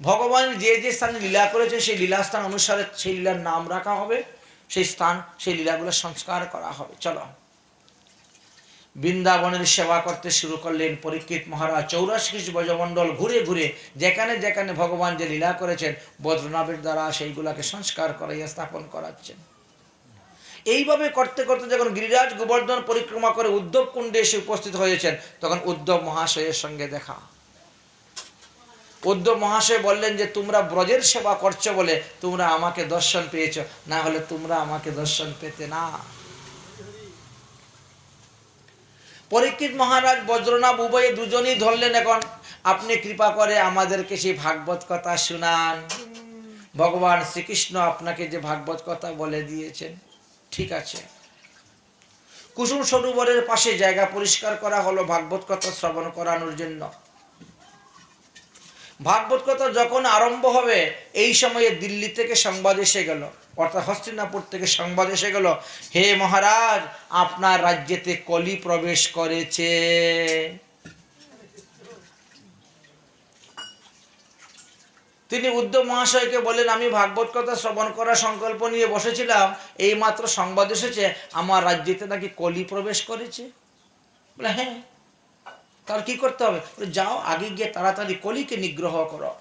ভগবান যে যে স্থানে লীলা করেছে সেই লীলাস্থান অনুসারে সেই লীলার নাম রাখা হবে, সেই স্থান, সেই লীলাগুলো সংস্কার করা হবে। চলো। বৃন্দাবনের সেবা করতে শুরু করলেন পরীক্ষিত মহারাজ। 84 ব্রজমণ্ডল ঘুরে ঘুরে যেখানে যেখানে ভগবান যে লীলা করেছেন বজ্রনাভের দ্বারা সেইগুলাকে সংস্কার করাইয়া স্থাপন করাচ্ছেন। এইভাবে করতে করতে যখন গিরিরাজ গোবর্ধন পরিক্রমা করে উদ্ধব কুণ্ডে এসে উপস্থিত হয়েছেন, তখন উদ্ধব মহাশয়ের সঙ্গে দেখা। উদ্ধব মহাশয় বললেন যে তোমরা ব্রজের সেবা করছো বলে তোমরা আমাকে দর্শন পেয়েছ, না হলে তোমরা আমাকে দর্শন পেতে না। পরীক্ষিত মহারাজ বজ্রনাভ উভয়ে দুজনেই ধরলেন, এখন আপনি কৃপা করে আমাদেরকে সেই ভাগবত কথা শুনান। ভগবান শ্রীকৃষ্ণ আপনাকে যে ভাগবত কথা বলে দিয়েছেন, ঠিক আছে। কুসুম সরোবরের পাশে জায়গা পরিষ্কার করা হলো ভাগবত কথা শ্রবণ করানোর জন্য। ভাগবত কথা যখন আরম্ভ হবে এই সময়ে দিল্লি থেকে সংবাদ এসে গেল, অর্থাৎ হস্তিনাপুর থেকে সংবাদ এসে গেল, হে মহারাজ, আপনার রাজ্যেতে কলি প্রবেশ করেছে। তিনি উদ্ধব মহাশয়কে বলেন, আমি ভাগবত কথা শ্রবণ করার সংকল্প নিয়ে বসেছিলাম, এই মাত্র সংবাদ এসেছে আমার রাজ্যেতে নাকি কলি প্রবেশ করেছে। বলে হ্যাঁ, তার কি করতে হবে? যাও, আগে গিয়ে তাড়াতাড়ি কলিকে নিগ্রহ করো,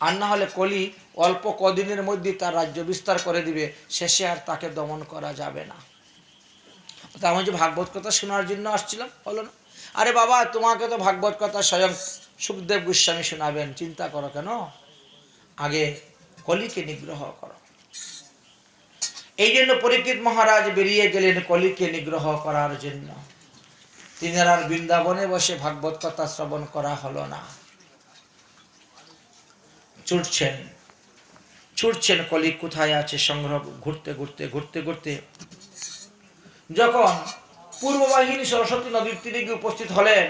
আর না হলে কলি অল্প কদিনের মধ্যে তার রাজ্য বিস্তার করে দিবে, শেষে আর তাকে দমন করা যাবে না। তা আমি যে ভাগবত কথা শোনার জন্য আসছিলাম, বলো না। আরে বাবা, তোমাকে তো ভাগবত কথা স্বয়ং সুখদেব গোস্বামী শোনাবেন, চিন্তা করো কেন? আগে কলিকে নিগ্রহ করো। এই জন্য পরীক্ষিত মহারাজ বেরিয়ে গেলেন কলিকে নিগ্রহ করার জন্য। তিনি আর বৃন্দাবনে বসে ভাগবত কথা শ্রবণ করা হলো না। ছুটছেন কলি কোথায় আছে সংগ্রহ ঘুরতে ঘুরতে ঘুরতে ঘুরতে যখন পূর্ব বাহিনী সরস্বতী নদীর তীরে গিয়ে উপস্থিত হলেন,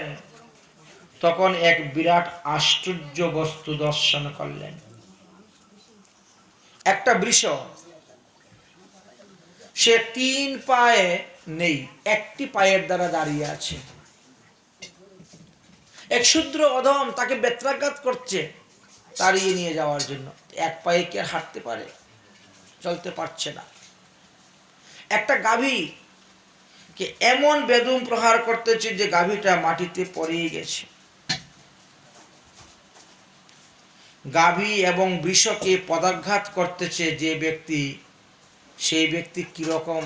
তখন এক বিরাট আশ্চর্য বস্তু দর্শন করলেন। একটা বৃষ, সে 3 পায়ে নেই, একটি পায়ের দ্বারা দাঁড়িয়ে আছে। এক শূদ্র অধম তাকে বেত্রাঘাত করছে তাড়িয়ে নিয়ে যাওয়ার জন্য। এক পায়ে কি আর হাঁটতে পারে? চলতে পারছে না। একটা গাভী কে এমন বেদম প্রহার করতেছে যে গাভীটা মাটিতে পড়ে গেছে। গাভী এবং বৃষকে পদাঘাত করতেছে যে ব্যক্তি, সেই ব্যক্তি কিরকম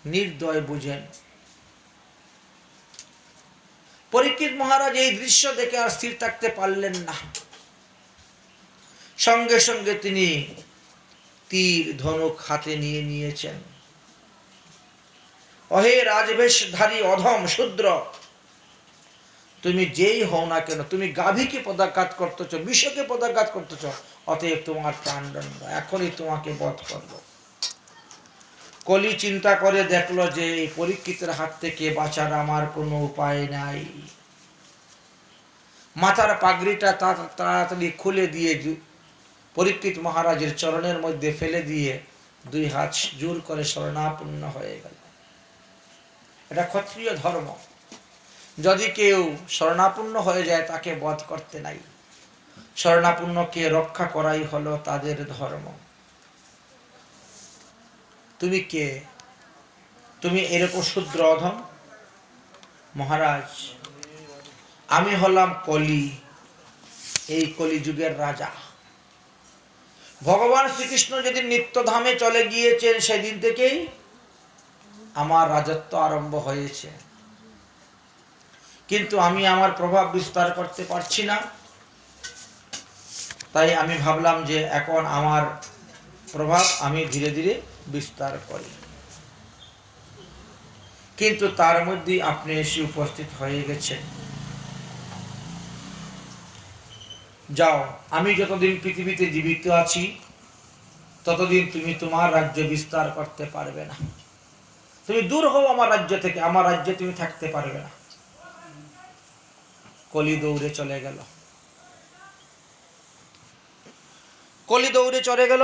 নির্দয় বুঝেন। পরীক্ষিত মহারাজ এই দৃশ্য দেখে আর স্থির থাকতে পারলেন না। সঙ্গে সঙ্গে তিনি তীর ধনুক হাতে নিয়ে নিয়েছেন। অহে রাজবেশধারী অধম শূদ্র, তুমি যেই হও না কেন, তুমি গাভীকে পদাঘাত করতেছ, বিশ্বকে পদাঘাত করতেছ, অতএব তোমার প্রাণদণ্ড, এখনই তোমাকে বধ করব। কলি চিন্তা করে দেখলো যে এই পরীক্ষিতের হাত থেকে বাঁচার আমার কোনো উপায় নাই। মাথার পাগড়িটা তাড়াতাড়ি খুলে দিয়ে পরীক্ষিত মহারাজের চরণের মধ্যে ফেলে দিয়ে 2 হাত জোর করে শরণাপন্ন হয়ে গেল। এটা ক্ষত্রিয় ধর্ম। যদি কেউ শরণাপন্ন হয়ে যায় তাকে বধ করতে নাই, শরণাপন্নকে রক্ষা করাই হলো তাদের ধর্ম। তুমি কে? তুমি এরকম শূদ্র অধম? মহারাজ, আমি হলাম কলি, এই কলি যুগের রাজা। ভগবান শ্রীকৃষ্ণ যেদিন নিত্যধামে চলে গিয়েছেন সেদিন থেকেই আমার রাজত্ব আরম্ভ হয়েছে, কিন্তু আমি আমার প্রভাব বিস্তার করতে পারছি না। তাই আমি ভাবলাম যে এখন আমার প্রভাব আমি ধীরে ধীরে বিস্তার করি। কিন্তু তার মধ্যে আপনি এসে উপস্থিত হয়ে গেছেন। যাও, আমি যতদিন পৃথিবীতে জীবিত আছি ততদিন তুমি তোমার রাজ্য বিস্তার করতে পারবে না। তুমি দূর হও আমার রাজ্য থেকে, আমার রাজ্যে তুমি থাকতে পারবে না। কলি দৌড়ে চলে গেল। কলি দৌড়ে চলে গেল।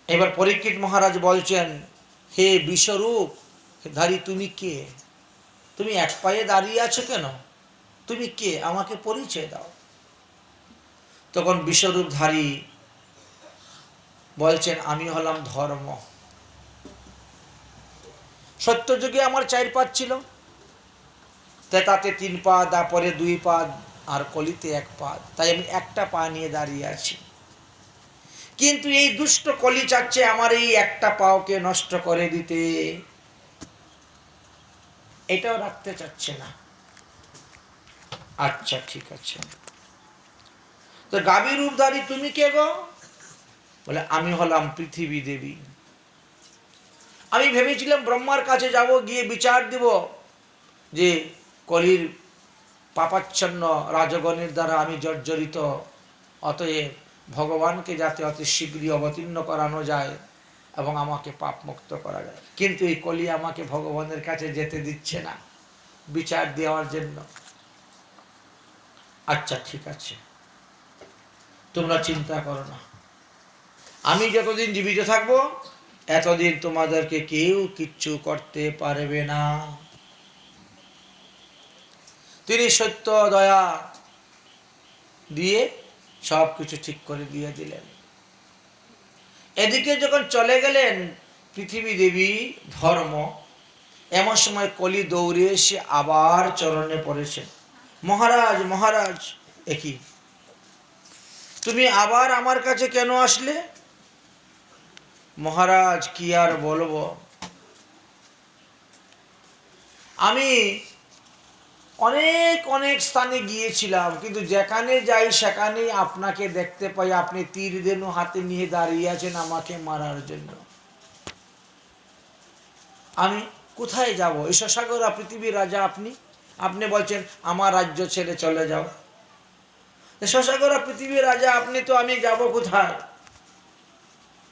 এবার পরীক্ষিত মহারাজ বলছেন, হে বিশ্বরূপ ধারী, তুমি কে? তুমি এক পায়ে দাঁড়িয়ে আছো কেন? তুমি কে? আমাকে পরিচয় দাও। তখন বিশ্বরূপধারী বলছেন, আমি হলাম ধর্ম। সত্যযুগে আমার 4 পা ছিল, তাতে 3 পা, তারপরে 2 পা, আর কলিতে 1 পা, তাই আমি একটা পা নিয়ে দাঁড়িয়ে আছি। কিন্তু এই দুষ্ট কলি চাচ্ছে আমার এই একটা পাওকে নষ্ট করে দিতে, এটাও রাখতে চাচ্ছে না। আচ্ছা ঠিক আছে, তো গাভী রূপধারী তুমি কে গো? বলে, আমি হলাম পৃথিবী দেবী। আমি ভেবেছিলাম ব্রহ্মার কাছে যাব, গিয়ে বিচার দিব যে কলির পাপাচ্ছন্ন রাজগণের দ্বারা আমি জর্জরিত, অতএব ভগবানকে যাতে অতি শীঘ্রই অবতীর্ণ করানো যায় এবং আমাকে পাপ মুক্ত করা যায়। কিন্তু এই কলি আমাকে ভগবানের কাছে যেতে দিচ্ছে না বিচার দেওয়ার জন্য। আচ্ছা ঠিক আছে, তোমরা চিন্তা করো না, আমি যতদিন জীবিত থাকবো এতদিন তোমাদেরকে কেউ কিচ্ছু করতে পারবে না। তিনি সত্য দয়া দিয়ে সব কিছু ঠিক করে দিয়ে দিলেন। এদিকে যখন চলে গেলেন পৃথিবী দেবী ধর্ম, এমন সময় কলি দৌড়ে এসে আবার চরণে পড়েছেন। মহারাজ মহারাজ, একই তুমি আবার আমার কাছে কেন আসলে? মহারাজ কি আর বলবো, আমি অনেক অনেক স্থানে গিয়েছিলাম, কিন্তু যেখানে যাই সেখানে আপনাকে দেখতে পাই, আপনি তীর ধেনু হাতে নিয়ে দাঁড়িয়ে আছেন আমাকে মারার জন্য। আমি কোথায় যাব? এই শশাগরা পৃথিবীর রাজা আপনি, আপনি বলছেন আমার রাজ্য ছেড়ে চলে যাও। শশাগরা পৃথিবীর রাজা আপনি, তো আমি যাব কোথায়?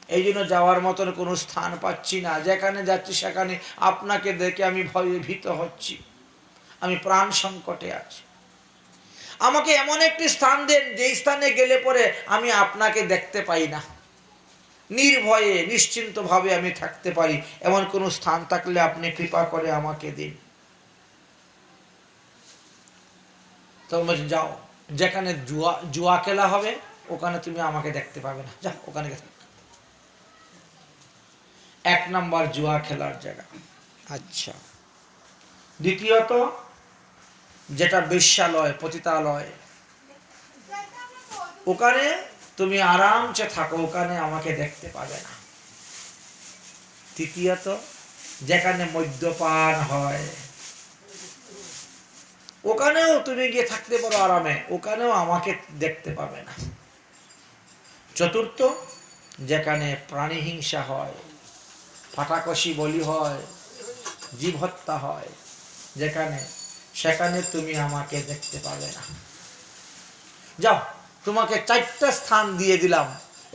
এই জন্য যাওয়ার মতন কোনো স্থান পাচ্ছি না, যেখানে যাচ্ছি সেখানে আপনাকে দেখে আমি ভয়ে ভীত হচ্ছি, আমি প্রাণ সংকটে আছি। আমাকে এমন একটি স্থান দেন যেই স্থানে গেলে পরে আমি আপনাকে দেখতে পাই না, নির্ভয়ে নিশ্চিন্তভাবে আমি থাকতে পারি, এমন কোন স্থান থাকলে আপনি কৃপা করে আমাকে দিন। তখন যাও, যেখানে জুয়া খেলা হবে ওখানে তুমি আমাকে দেখতে পাবে না, যাও ওখানে গেছে। 1 নম্বর জুয়া খেলার জায়গা। আচ্ছা, দ্বিতীয়ত যেটা বেশ্যালয় পতিতালয়, ওখানে তুমি আরামসে থাকো, ওখানে আমাকে দেখতে পাবে না। তৃতীয়ত যেখানে মদ্যপান হয় ওখানেও তুমি গিয়ে থাকতে পারো আরামে, ওখানেও আমাকে দেখতে পাবে না। চতুর্থ যেখানে প্রাণী হিংসা হয়, ফাটাকষি বলি হয়, জীব হত্যা হয় যেখানে, সেখানে তুমি আমাকে দেখতে পাবে না। যাও, তোমাকে 4টা স্থান দিয়ে দিলাম,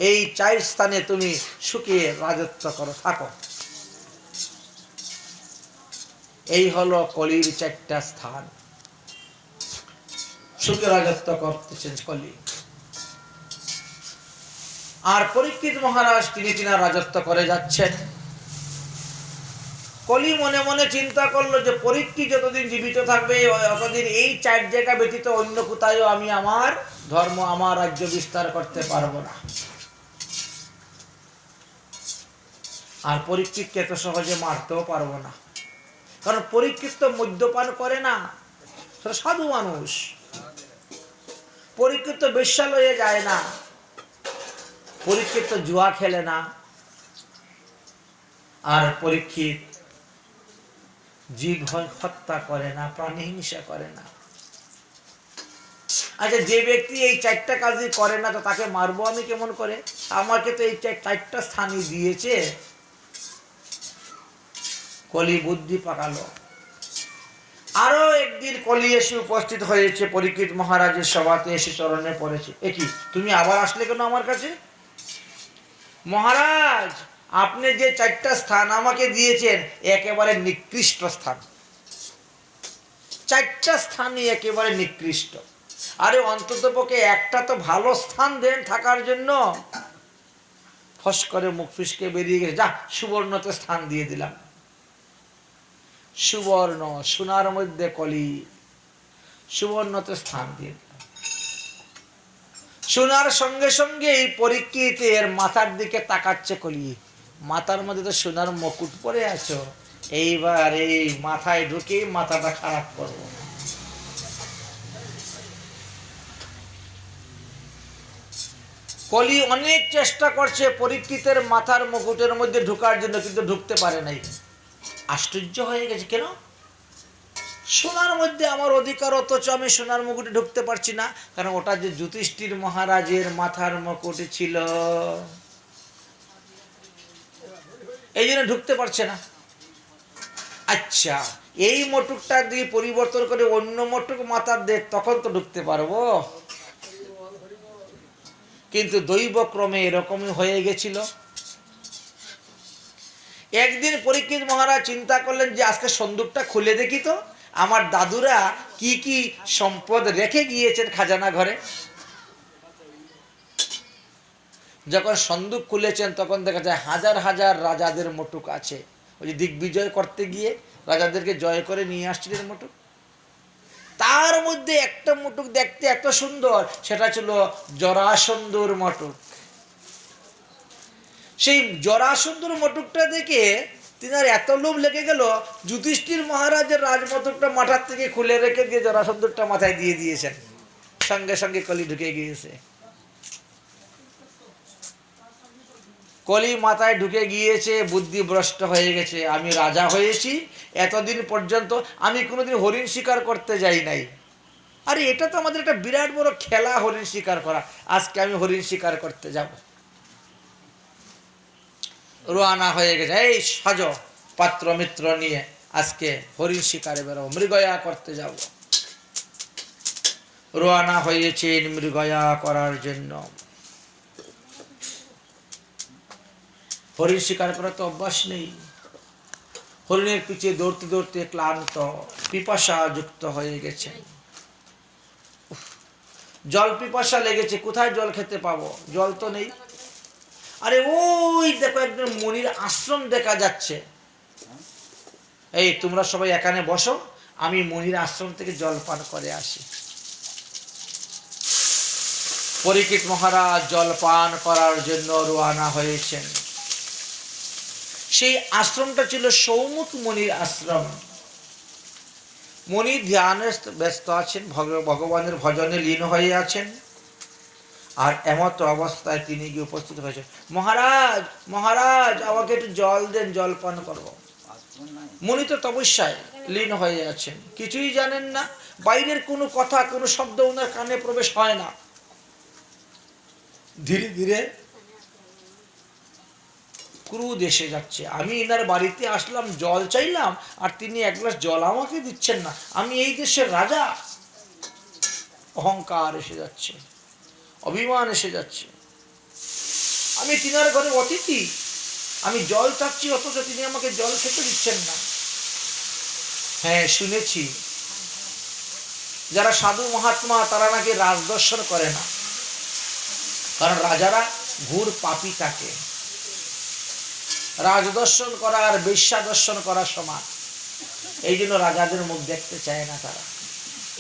এই 4 স্থানে তুমি সুখে রাজত্ব করো, থাকো। এই হলো কলির 4টা স্থান, সুখে রাজত্ব করতেছেন কলি। আর পরীক্ষিত মহারাজ তিনি রাজত্ব করে যাচ্ছেন। কলি মনে মনে চিন্তা করলো যে পরীক্ষিত যতদিন জীবিত থাকবে ততদিন এই 4 জায়গা ব্যতীত অন্য কোথাও আমি আমার ধর্ম, আমার রাজ্য বিস্তার করতে পারবো না। আর পরীক্ষিতকে এত সহজে মারতেও পারবো না, কারণ পরীক্ষিত তো মদ্যপান করে না, সাধু মানুষ। পরীক্ষিত তো বেশ্যালয়ে যায় না, পরীক্ষিত তো জুয়া খেলে না, আর পরীক্ষিত জীব হত্যা করে না, প্রাণী হিংসা করে না। আচ্ছা, যে ব্যক্তি এই 4টা কাজই করে না, তো তাকে মারবো আমি কেমন করে? আমাকে তো এই 4টা স্থানই দিয়েছে। কলি বুদ্ধি পাকালো। আরো একদিন কলি এসে উপস্থিত হয়েছে পরীক্ষিত মহারাজের সভাতে, এসে চরণে পড়েছে। কি, তুমি আবার আসলে কেন আমার কাছে? মহারাজ, আপনি যে 4টা স্থান আমাকে দিয়েছেন একেবারে নিকৃষ্ট স্থান, 4টা স্থানই একেবারে নিকৃষ্ট। আরে অন্ততপক্ষে একটা তো ভালো স্থান দেন থাকার জন্য। ফস করে মুখ ফিসকে বেরিয়ে গেছে, যা, সুবর্ণতে স্থান দিয়ে দিলাম। সুবর্ণ, সোনার মধ্যে কলি, সুবর্ণতে স্থান দিয়ে দিলাম। সোনার সঙ্গে সঙ্গে এই পরীক্ষিতের মাথার দিকে তাকাচ্ছে কলি। মাথার মধ্যে তো সোনার মুকুট পরে আছো, এইবার এই মাথায় ঢুকে মাথাটা খারাপ করবো। কলি অনেক চেষ্টা করছে পরীক্ষিতের মাথার মুকুটের মধ্যে ঢোকার জন্য, কিন্তু ঢুকতে পারে নাই। আশ্চর্য হয়ে গেছে, কেন? সোনার মধ্যে আমার অধিকার, অথচ আমি সোনার মুকুটে ঢুকতে পারছি না। কারণ ওটা যে যুধিষ্ঠির মহারাজের মাথার মুকুট ছিল, এই জন্য ঢুকতে পারছে না। আচ্ছা, এই মুকুটটা দিয়ে পরিবর্তন করে অন্য মুকুট মাথার দে, তখন তো ঢুকতে পারবো। কিন্তু দৈবক্রমে এরকমই হয়ে গেছিল। একদিন পরীক্ষিত মহারাজ চিন্তা করলেন যে আজকে সন্দুকটা খুলে দেখি তো, আমার দাদুরা কি কি সম্পদ রেখে গিয়েছেন খাজানা ঘরে। যখন সন্দুক খুলেছেন তখন দেখা যায় হাজার হাজার রাজাদের মুটুক আছে। ওই যে দিগ্বিজয় করতে গিয়ে রাজাদেরকে জয় করে নিয়ে আসছিলেন মুটুক, তার মধ্যে একটা মুটুক দেখতে এত সুন্দর, সেটা ছিল জরাসন্ধুর মুটুক। সেই জরাসন্ধুর মুটুকটা দেখে তিনার এত লোভ লেগে গেল, যুধিষ্ঠির মহারাজের রাজমুটুকটা মাথার থেকে খুলে রেখে দিয়ে জরাসন্ধুরটা মাথায় দিয়ে দিয়েছেন। সঙ্গে সঙ্গে কলি ঢুকে গিয়েছে। কলি মাথায় ঢুকে গিয়েছে, বুদ্ধি ভ্রষ্ট হয়ে গেছে। আমি রাজা হয়েছি, এতদিন পর্যন্ত আমি কোনোদিন হরিণ শিকার করতে যাই নাই। আরে এটা তো আমাদের একটা বিরাট বড় খেলা, হরিণ শিকার করা। আজকে আমি হরিণ শিকার করতে যাব। রোয়ানা হয়ে গেছে, এই সাজ, পাত্র মিত্র নিয়ে আজকে হরিণ শিকারে বেরোবো, মৃগয়া করতে যাব। রোয়ানা হয়েছেন মৃগয়া করার জন্য। হরিণ শিকার করার তো অভ্যাস নেই। হরিণের পিছে দৌড়তে দৌড়তে ক্লান্ত, পিপাসা যুক্ত হয়ে গেছে। জল পিপাসা লেগেছে, কোথায় জল খেতে পাবো? জল তো নেই। আরে ওই দেখো একজন মুনির আশ্রম দেখা যাচ্ছে, এই তোমরা সবাই এখানে বসো, আমি মুনির আশ্রম থেকে জল পান করে আসি। পরীক্ষিত মহারাজ জল পান করার জন্য রওনা হয়েছেন। সেই আশ্রমটা ছিল সৌমুখ মুনির আশ্রম। মুনি ধ্যানে ব্যস্ত আছেন, ভগবানের ভজনে লীন হয়ে আছেন। আর এমত অবস্থায় তিনি গিয়ে উপস্থিত হয়েছেন। মহারাজ, মহারাজ, আমাকে একটু জল দেন, জল পান করব। মুনি তো তপস্যায় লীন হয়ে আছেন, কিছুই জানেন না। বাইরের কোনো কথা, কোনো শব্দ ওনার কানে প্রবেশ হয় না। ধীরে ধীরে ক্রোধ এসে যাচ্ছে। আমি এনার বাড়িতে আসলাম, জল চাইলাম, আর তিনি এক গ্লাস জল আমাকে দিচ্ছেন না। আমি এই দেশের রাজা। অহংকার এসে যাচ্ছে, অভিমান এসে যাচ্ছে। আমি তিনার ঘরে অতিথি, আমি জল চাচ্ছি, অথচ তিনি আমাকে জল খেতে দিচ্ছেন না। হ্যাঁ, শুনেছি যারা সাধু মহাত্মা তারা নাকি রাজদর্শন করে না, কারণ রাজারা ঘুর পাপী থাকে। রাজদর্শন করা আর বেশ্যা দর্শন করা সমান। এই জন্য রাজাদের মুখ দেখতে চায় না তারা।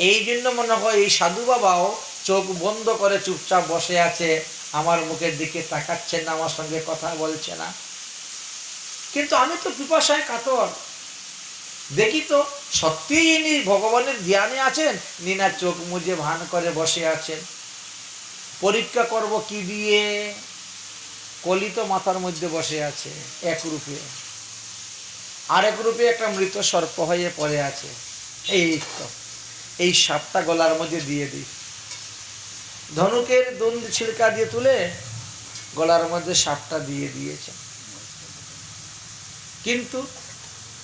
এই জন্য মনে হয় এই সাধু বাবাও চোখ বন্ধ করে চুপচাপ বসে আছে, আমার মুখের দিকে তাকাচ্ছেন না, আমার সঙ্গে কথা বলছে না। কিন্তু আমি তো পিপাসায় কাতর, দেখি তো সত্যিই ইনি ভগবানের ধ্যানে আছেন, নিনা চোখ মুজে ভান করে বসে আছেন। পরীক্ষা করব কি দিয়ে? কলি তো মাথার মধ্যে বসে আছে এক রূপে, আরেক রূপে একটা মৃত সর্প হয়ে পড়ে আছে। এই সাপটা গলার মধ্যে দিয়ে দিই। ধনুকের দন্ড ছিলকা দিয়ে তুলে গলার মধ্যে সাপটা দিয়ে দিয়েছেন। কিন্তু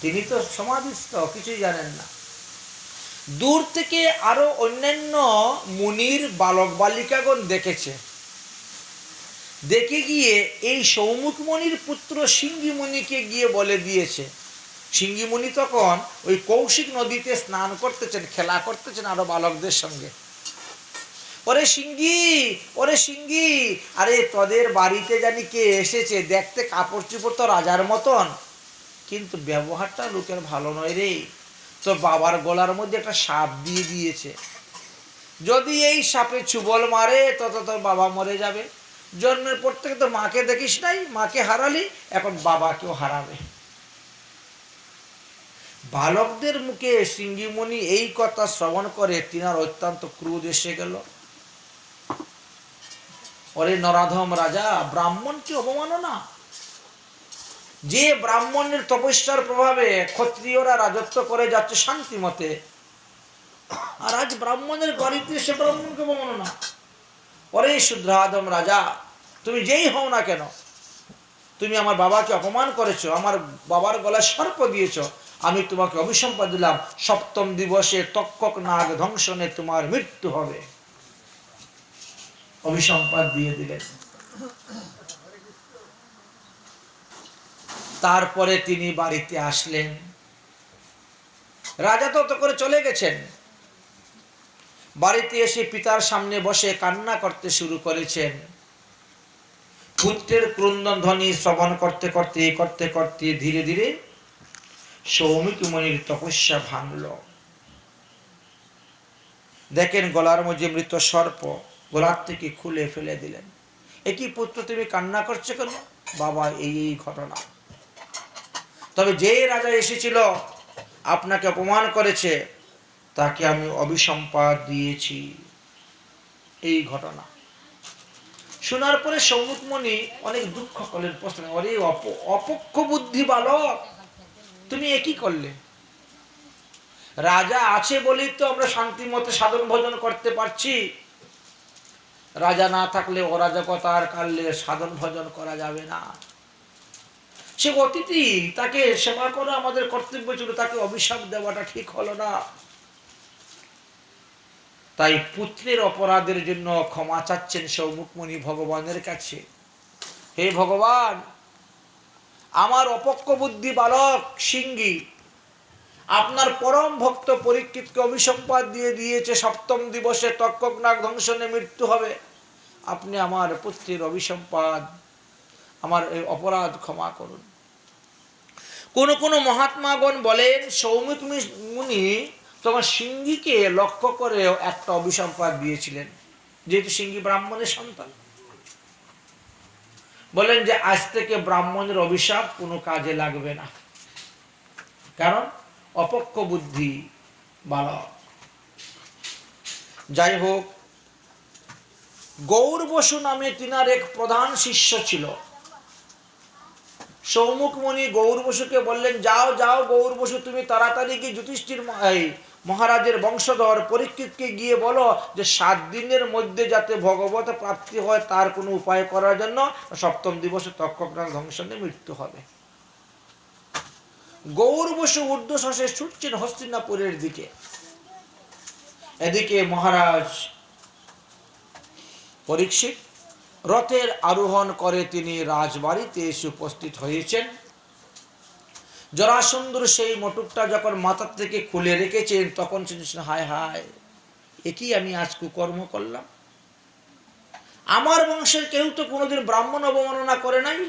তিনি তো সমাধিস্থ, কিছুই জানেন না। দূর থেকে আরো অন্যান্য মুনির বালক বালিকাগণ দেখেছে। দেখে গিয়ে এই সৌমুখ মুনির পুত্র সিঙ্গি মুনিকে গিয়ে বলে দিয়েছে। সিঙ্গি মুনি তখন ওই কৌশিক নদীতে স্নান করতেছেন, খেলা করতেছেন আরো বালকদের সঙ্গে। ওরে সিঙ্গি, ওরে সিঙ্গি, আরে তোদের বাড়িতে জানি কে এসেছে, দেখতে কাপড় চোপড় তো রাজার মতন, কিন্তু ব্যবহারটা লোকের ভালো নয় রে। তো বাবার গলার মধ্যে একটা সাপ দিয়ে দিয়েছে, যদি এই সাপে চুবল মারে তত তোর বাবা মরে যাবে। জন্মের পর থেকে তো মাকে দেখিস নাই, মাকে হারালি, এখন বাবাকেও হারাবে। বালকদের মুখে সিঙ্গিমণি এই কথা শ্রবণ করে তিনার অত্যন্ত ক্রোধ এসে গেল। ওরে নরাধম রাজা, ব্রাহ্মণকে অবমাননা! যে ব্রাহ্মণের তপস্যার প্রভাবে ক্ষত্রিয়রা রাজত্ব করে যাচ্ছে শান্তি মতে, আর আজ ব্রাহ্মণের বাড়িতে এসে ব্রাহ্মণকে অবমাননা! ওরে শুদ্রাধম রাজা, তুমি যেই হও না কেন, তুমি আমার বাবাকে অপমান করেছো, আমার বাবার গলায় সর্প দিয়েছ, আমি তোমাকে অভিসম্পাদ দিলাম, সপ্তম দিবসে তক্ষক নাগ ধ্বংসনে তোমার মৃত্যু হবে। অভিসম্পাদ দিয়ে দিলেন। তারপরে তিনি বাড়িতে আসলেন। রাজা তত করে চলে গেছেন। বাড়িতে এসে পিতার সামনে বসে কান্না করতে শুরু করেছেন। পুত্রের ক্রন্দন ধ্বনি শ্রবণ করতে করতে ধীরে ধীরে সৌমিক মুনির তপস্যা ভাঙল। দেখেন গলার মধ্যে মৃত সর্প, গলার থেকে খুলে ফেলে দিলেন। একই পুত্র, তুমি কান্না করছো কেন? বাবা, এই ঘটনা। তবে যে রাজা এসেছিল আপনাকে অপমান করেছে, তাকে আমি অভিসম্পাদ দিয়েছি, এই ঘটনা। শোনার পরে সৌমিক মুনি অনেক দুঃখ করলেন, প্রশ্ন, অরে অপক্ষ বুদ্ধি বালক, তুমি একই করলে? রাজা আছে বলেই তো আমরা শান্তি মতে সাধন ভজন করতে পারছি। রাজা না থাকলে অরাজকতার কালে সাধন ভজন করা যাবে না। সে অতিথি, তাকে সেবা করা আমাদের কর্তব্য ছিল, তাকে অভিশাপ দেওয়াটা ঠিক হলো না। তাই পুত্রের অপরাধের জন্য ক্ষমা চাচ্ছেন সৌমিক মুনি ভগবানের কাছে। হে ভগবান, আমার অপক্ষ বুদ্ধি বালক সিঙ্গি আপনার পরম ভক্ত পরীক্ষিতকে অভিসম্পাদ দিয়ে দিয়েছে, সপ্তম দিবসে তক্ষক নাগ ধ্বংসনে মৃত্যু হবে। আপনি আমার পুত্রের অভিসম্পাদ, আমার এই অপরাধ ক্ষমা করুন। কোন কোন মহাত্মাগণ বলেন সৌমিক মুনি তখন সিঙ্গিকে লক্ষ্য করে একটা অভিসম্পাদ দিয়েছিলেন, যেহেতু সিঙ্গি ব্রাহ্মণের সন্তান। বলেন যে আজ থেকে ব্রাহ্মণের অভিশাপ কোনো কাজে লাগবে না, কারণ অপক্ষ বুদ্ধি বালক। যাই হোক, গৌর বসু নামে তিনার এক প্রধান শিষ্য ছিল। সৌমুখ মুনি গৌর বসুকে বললেন, যাও যাও গৌর বসু, তুমি তাড়াতাড়ি গিয়ে যুধিষ্ঠির মহারাজের বংশধর পরীক্ষিতকে গিয়ে বলো যে 7 দিনের মধ্যে যাতে ভগবত প্রাপ্তি হয় তার কোনো উপায় করার জন্য, 7ম দিবসে তক্ষকনাগ ধ্বংসনে মৃত্যু হবে। গৌর বসু ঊর্ধ্বশ্বাসে ছুটছেন হস্তিনাপুরের দিকে। এদিকে মহারাজ পরীক্ষিত রথের আরোহণ করে তিনি রাজবাড়িতে এসে উপস্থিত হয়েছেন। জরাসন্ধর সেই মটুকটা যখন মাথার থেকে খুলে রেখেছেন তখন শুনছেন, হায় হায়, একই আমি আজ কুকর্ম করলাম। আমার বংশের কেউ তো কোনোদিন ব্রাহ্মণ অবমাননা করে নাই,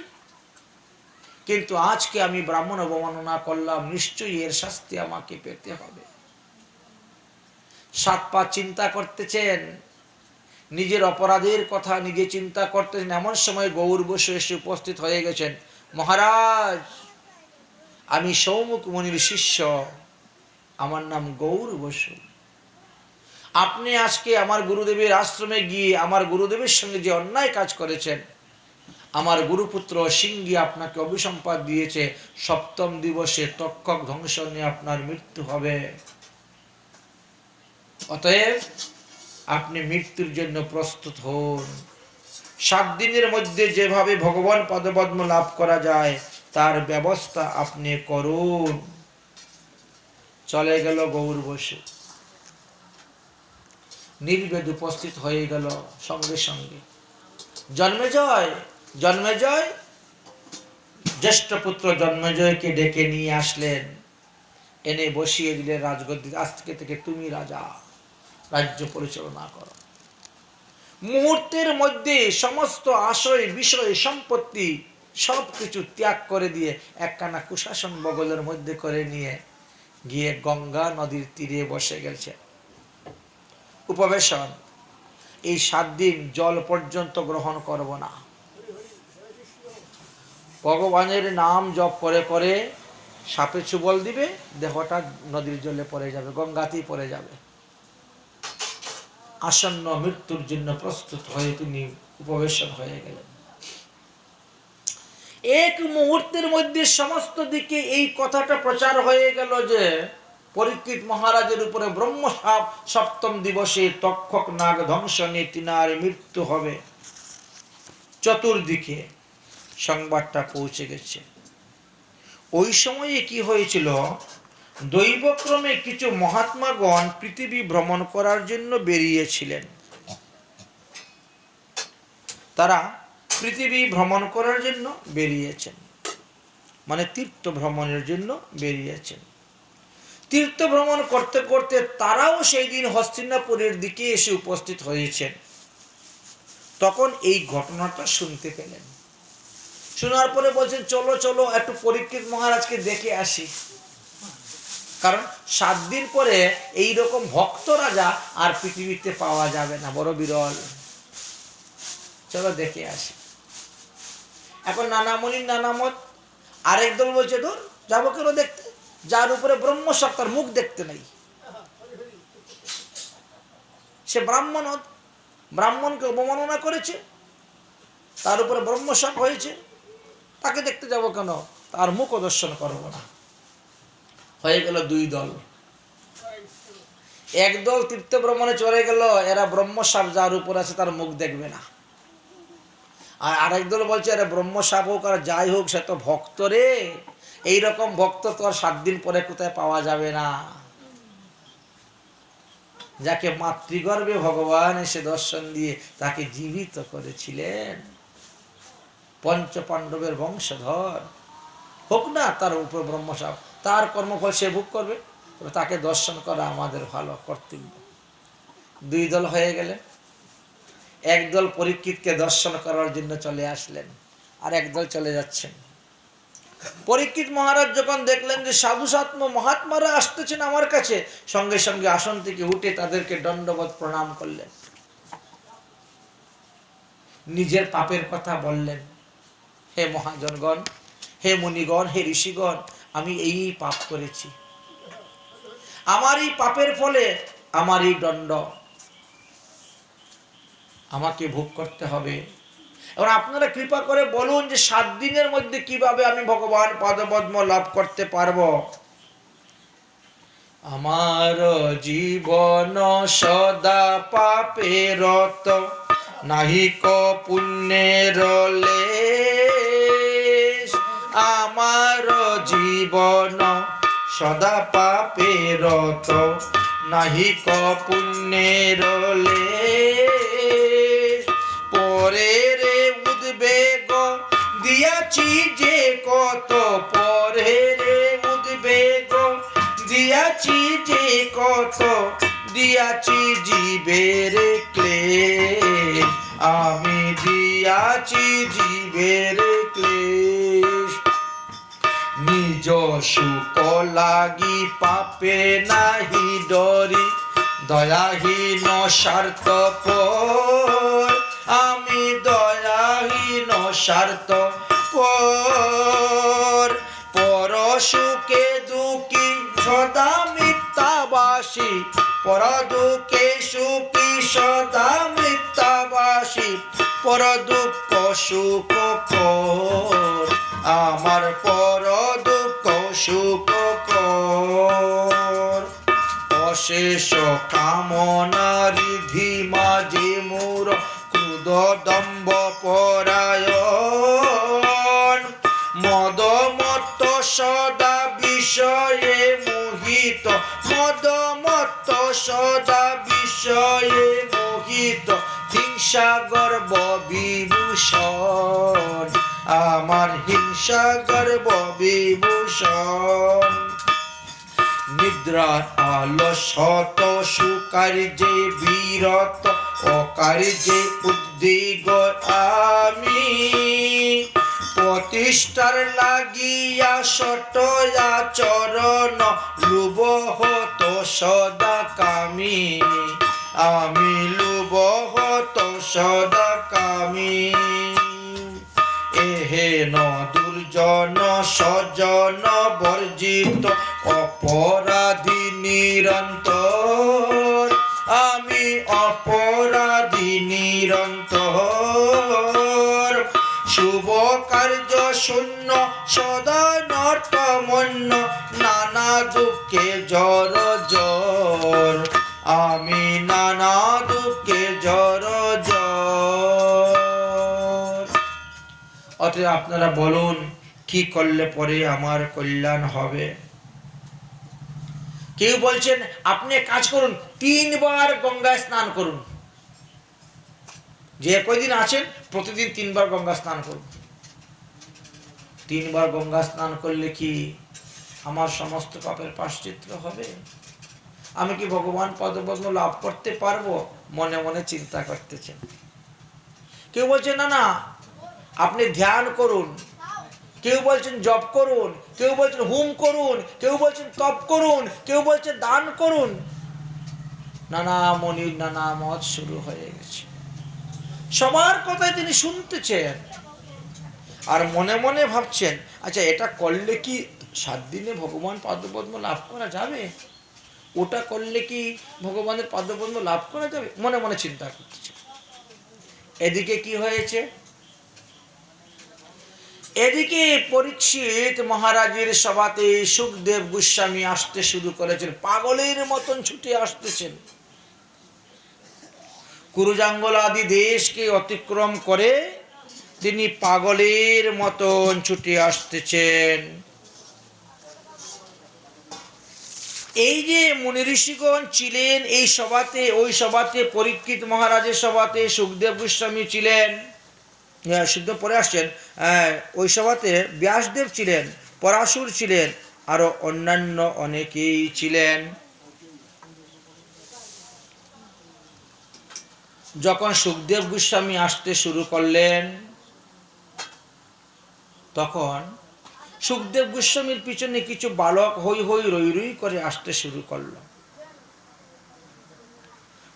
কিন্তু আজকে আমি ব্রাহ্মণ অবমাননা করলাম, নিশ্চয়ই এর শাস্তি আমাকে পেতে হবে। 7 পা চিন্তা করতেছেন, নিজের অপরাধের কথা নিজে চিন্তা করতেছেন। এমন সময় গৌর বসু এসে উপস্থিত হয়ে গেছেন। মহারাজ, আমি সৌমুখ মুনির শিষ্য, আমার নাম গৌর বসু। আপনি আজকে আমার গুরুদেবের আশ্রমে গিয়ে আমার গুরুদেবের সঙ্গে যে অন্যায় কাজ করেছেন, আমার গুরুপুত্র সিংহী আপনাকে অভিসম্পাদ দিয়েছে, 7ম দিবসে তক্ষক ধ্বংস নিয়ে আপনার মৃত্যু হবে। অতএব আপনি মৃত্যুর জন্য প্রস্তুত হন। 7 দিনের মধ্যে যেভাবে ভগবান পদপদ্ম লাভ করা যায় তার ব্যবস্থা আপনি করুন। চলে গেল গৌর বসু। নির্বেদ উপস্থিত হয়ে গেল সঙ্গে সঙ্গে। জন্মেজয় জ্যেষ্ঠ পুত্র জন্মেজয়কে ডেকে নিয়ে আসলেন, এনে বসিয়ে দিলেন রাজগদ্দি। আজকে থেকে তুমি রাজা, রাজ্য পরিচালনা করো। মুহূর্তের মধ্যে সমস্ত আশয় বিষয় সম্পত্তি সবকিছু ত্যাগ করে দিয়ে একখানা কুশাসন বগলের মধ্যে করে নিয়ে গিয়ে গঙ্গা নদীর তীরে বসে গেছে। উপবেশন, এই 7 দিন জল পর্যন্ত গ্রহণ করব না। ভগবানের নাম জপ করে করে সাপে চুবল দিবে, দেহটা নদীর জলে পড়ে যাবে, গঙ্গাতেই পড়ে যাবে। আসন্ন মৃত্যুর জন্য প্রস্তুত হয়ে তিনি উপবেশন হয়ে গেলেন। এক মুহূর্তের মধ্যে সমস্ত দিকে এই কথাটা প্রচার হয়ে গেল যে পরীক্ষিত মহারাজের উপরে ব্রহ্মশাপ, 7ম দিবসে তক্ষক নাগ ধ্বংসনে তিনার মৃত্যু হবে। চতুর্দিকে সংবাদটা পৌঁছে গেছে। ওই সময়ে কি হয়েছিল, দৈবক্রমে কিছু মহাত্মাগণ পৃথিবী ভ্রমণ করার জন্য বেরিয়েছিলেন। তারা পৃথিবী ভ্রমণ করার জন্য বেরিয়েছেন, মানে তীর্থ ভ্রমণের জন্য বেরিয়েছেন। তীর্থ ভ্রমণ করতে করতে তারাও সেই দিন হস্তিনাপুরের দিকে এসে উপস্থিত হয়েছেন। তখন এই ঘটনাটা শুনতে পেলেন। শোনার পরে বলছেন, চলো চলো একটু পরীক্ষিত মহারাজকে দেখে আসি, কারণ 7 দিন পরে এই রকম ভক্ত রাজা আর পৃথিবীতে পাওয়া যাবে না, বড় বিরল। চলো দেখে আসি। এখন নানা মুনির নানা মত। আরেক দল বলছে, ধর যাবো কেন দেখতে, যার উপরে ব্রহ্মশাপ তার মুখ দেখতে নাই, সে ব্রাহ্মণকে অবমাননা করেছে, তার উপরে ব্রহ্মশাপ হয়েছে, তাকে দেখতে যাব কেন, তার মুখ দর্শন করব না। হয়ে গেল 2 দল। এক দল তীর্থ ভ্রমণে চলে গেল, এরা ব্রহ্মশাপ যার উপর আছে তার মুখ দেখবে না। আর আরেক দল বলছে, আরে ব্রহ্মশাপ হোক আর যাই হোক, সে তো ভক্ত রে, এইরকম ভক্ত তো আর 7 দিন পরে কোথায় পাওয়া যাবে না। যাকে মাতৃগর্ভে ভগবান এসে দর্শন দিয়ে তাকে জীবিত করেছিলেন, পঞ্চপাণ্ডবের বংশধর, হোক না তার উপর ব্রহ্মশাপ, তার কর্মফল সে ভোগ করবে, তাকে দর্শন করা আমাদের ভালো কর্তব্য। 2 দল হয়ে গেলে। একদল পরীক্ষিতকে দর্শন করার জন্য চলে আসলেন, আর একদল চলে যাচ্ছেন। পরীক্ষিত মহারাজ যখন দেখলেন যে সাধু সাত্ম মহাত্মারা আসতেছেন আমার কাছে, সঙ্গে সঙ্গে আসন থেকে উঠে তাদেরকে দণ্ডবত প্রণাম করলেন। নিজের পাপের কথা বললেন, হে মহাজনগণ, হে মুনিগণ, হে ঋষিগণ, আমি এই পাপ করেছি, আমার এই পাপের ফলে আমার এই দণ্ড আমাকে ভোগ করতে হবে। এবার আপনারা কৃপা করে বলুন যে 7 দিনের মধ্যে কিভাবে আমি ভগবান পদপদ্ম লাভ করতে পারবো। আমার জীবন সদা পাপে রত, নাহিক পুণ্যের লেশ। আমার জীবন সদা পাপে রত, নাহিক পুণ্যের লেশ। পরের উদ্বেগ দিয়াছি যে কত, পরের উদ্বেগ দিয়াছি যে কত, দিয়াছি জীবের ক্লেশ, আমি দিয়াছি জীবের ক্লেশ। নিজ সুখ লাগি পাপে নাহি ডরি, দয়াহীন স্বার্থপর, আমি দয়াহীন স্বার্থপর। পর সুখে দুঃখী সদা মিথ্যাবাসী, পর দুঃখে সুখী সদা মিথ্যাবাসী, পর দুঃখ সুখ কর, আমার পর দুঃখ সুখ কর। অশেষ কামনা রিধি মাঝে মোর, ক্রোধ দম্ভ পরায়ণ, মদ মত্ত সদা বিষয়ে মোহিত, মদ মত্ত সদা বিষয়ে মোহিত, হিংসা গর্ব বিভূষণ, আমার হিংসা গর্ব বিভূষণ। নিদ্রার আলসত সুকার্যে বিরত, অকার্যে উদ্বিগ আমি, প্রতিষ্ঠার লাগিয়া সট আচরণ, লুভ হত সদা কামী, আমি লুভ হত সদা কামী। এহেন দুর্জন সজন বর্জিত, অপরাধী নিরন্তর, আমি অপরাধী নিরন্তর। শুভ কার্য শূন্য সদা নর্তমন্য, নানা দুঃখে জর জর, আমি নানা দুঃখে জর জর। অতএব আপনারা বলুন কি করলে পরে আমার কল্যাণ হবে। কেউ বলছেন আপনি কাজ করুন, 3 বার গঙ্গায় স্নান করুন। যে কয়দিন আছেন প্রতিদিন 3 বার গঙ্গা স্নান করুন। 3 বার গঙ্গা স্নান করলে কি আমার সমস্ত পাপের প্রায়শ্চিত্ত হবে? আমি কি ভগবান পদপদ্ম লাভ করতে পারবো? মনে মনে চিন্তা করতেছেন। কেউ বলছে না না আপনি ধ্যান করুন, কেউ বলছেন জপ করুন, কেউ বলছেন হোম করুন, কেউ বলছেন তপ করুন, কেউ বলছেন দান করুন। নানা মনির নানা মত শুরু হয়ে গেছে। সবার কথাই তিনি শুনতেছেন আর মনে মনে ভাবছেন আচ্ছা এটা করলে কি 7 দিনে ভগবান পদপদ্ম লাভ করা যাবে, ওটা করলে কি ভগবানের পদপদ্ম লাভ করা যাবে, মনে মনে চিন্তা করতেছেন। এদিকে কি হয়েছে, এদিকে পরীক্ষিত মহারাজের সভাতে সুখদেব গোস্বামী আসতে শুরু করেছেন, পাগলের মতন ছুটে আসতেছেন। কুরুজাঙ্গল আদি দেশকে অতিক্রম করে তিনি পাগলের মতন ছুটে আসতেছেন। এই যে মুনি ঋষিগণ ছিলেন এই সভাতে, ওই সভাতে পরীক্ষিত মহারাজের সভাতে সুখদেব গোস্বামী ছিলেন, সুখদেব পরে আসছেন, ওই সভাতে ব্যাসদেব ছিলেন, পরাশুর ছিলেন, আরো অন্যান্য অনেকেই ছিলেন। যখন সুখদেব গোস্বামী আসতে শুরু করলেন তখন সুখদেব গোস্বামীর পিছনে কিছু বালক হই হই রই রই করে আসতে শুরু করল।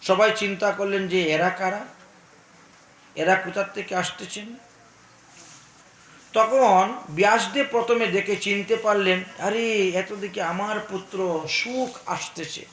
সবাই চিন্তা করলেন যে এরা কারা, এরা কোথা থেকে আসতেছেন। তখন ব্যাসদেব প্রথমে দেখে চিনতে পারলেন, আরে এত দিকে আমার পুত্র সুখ আসতেছে।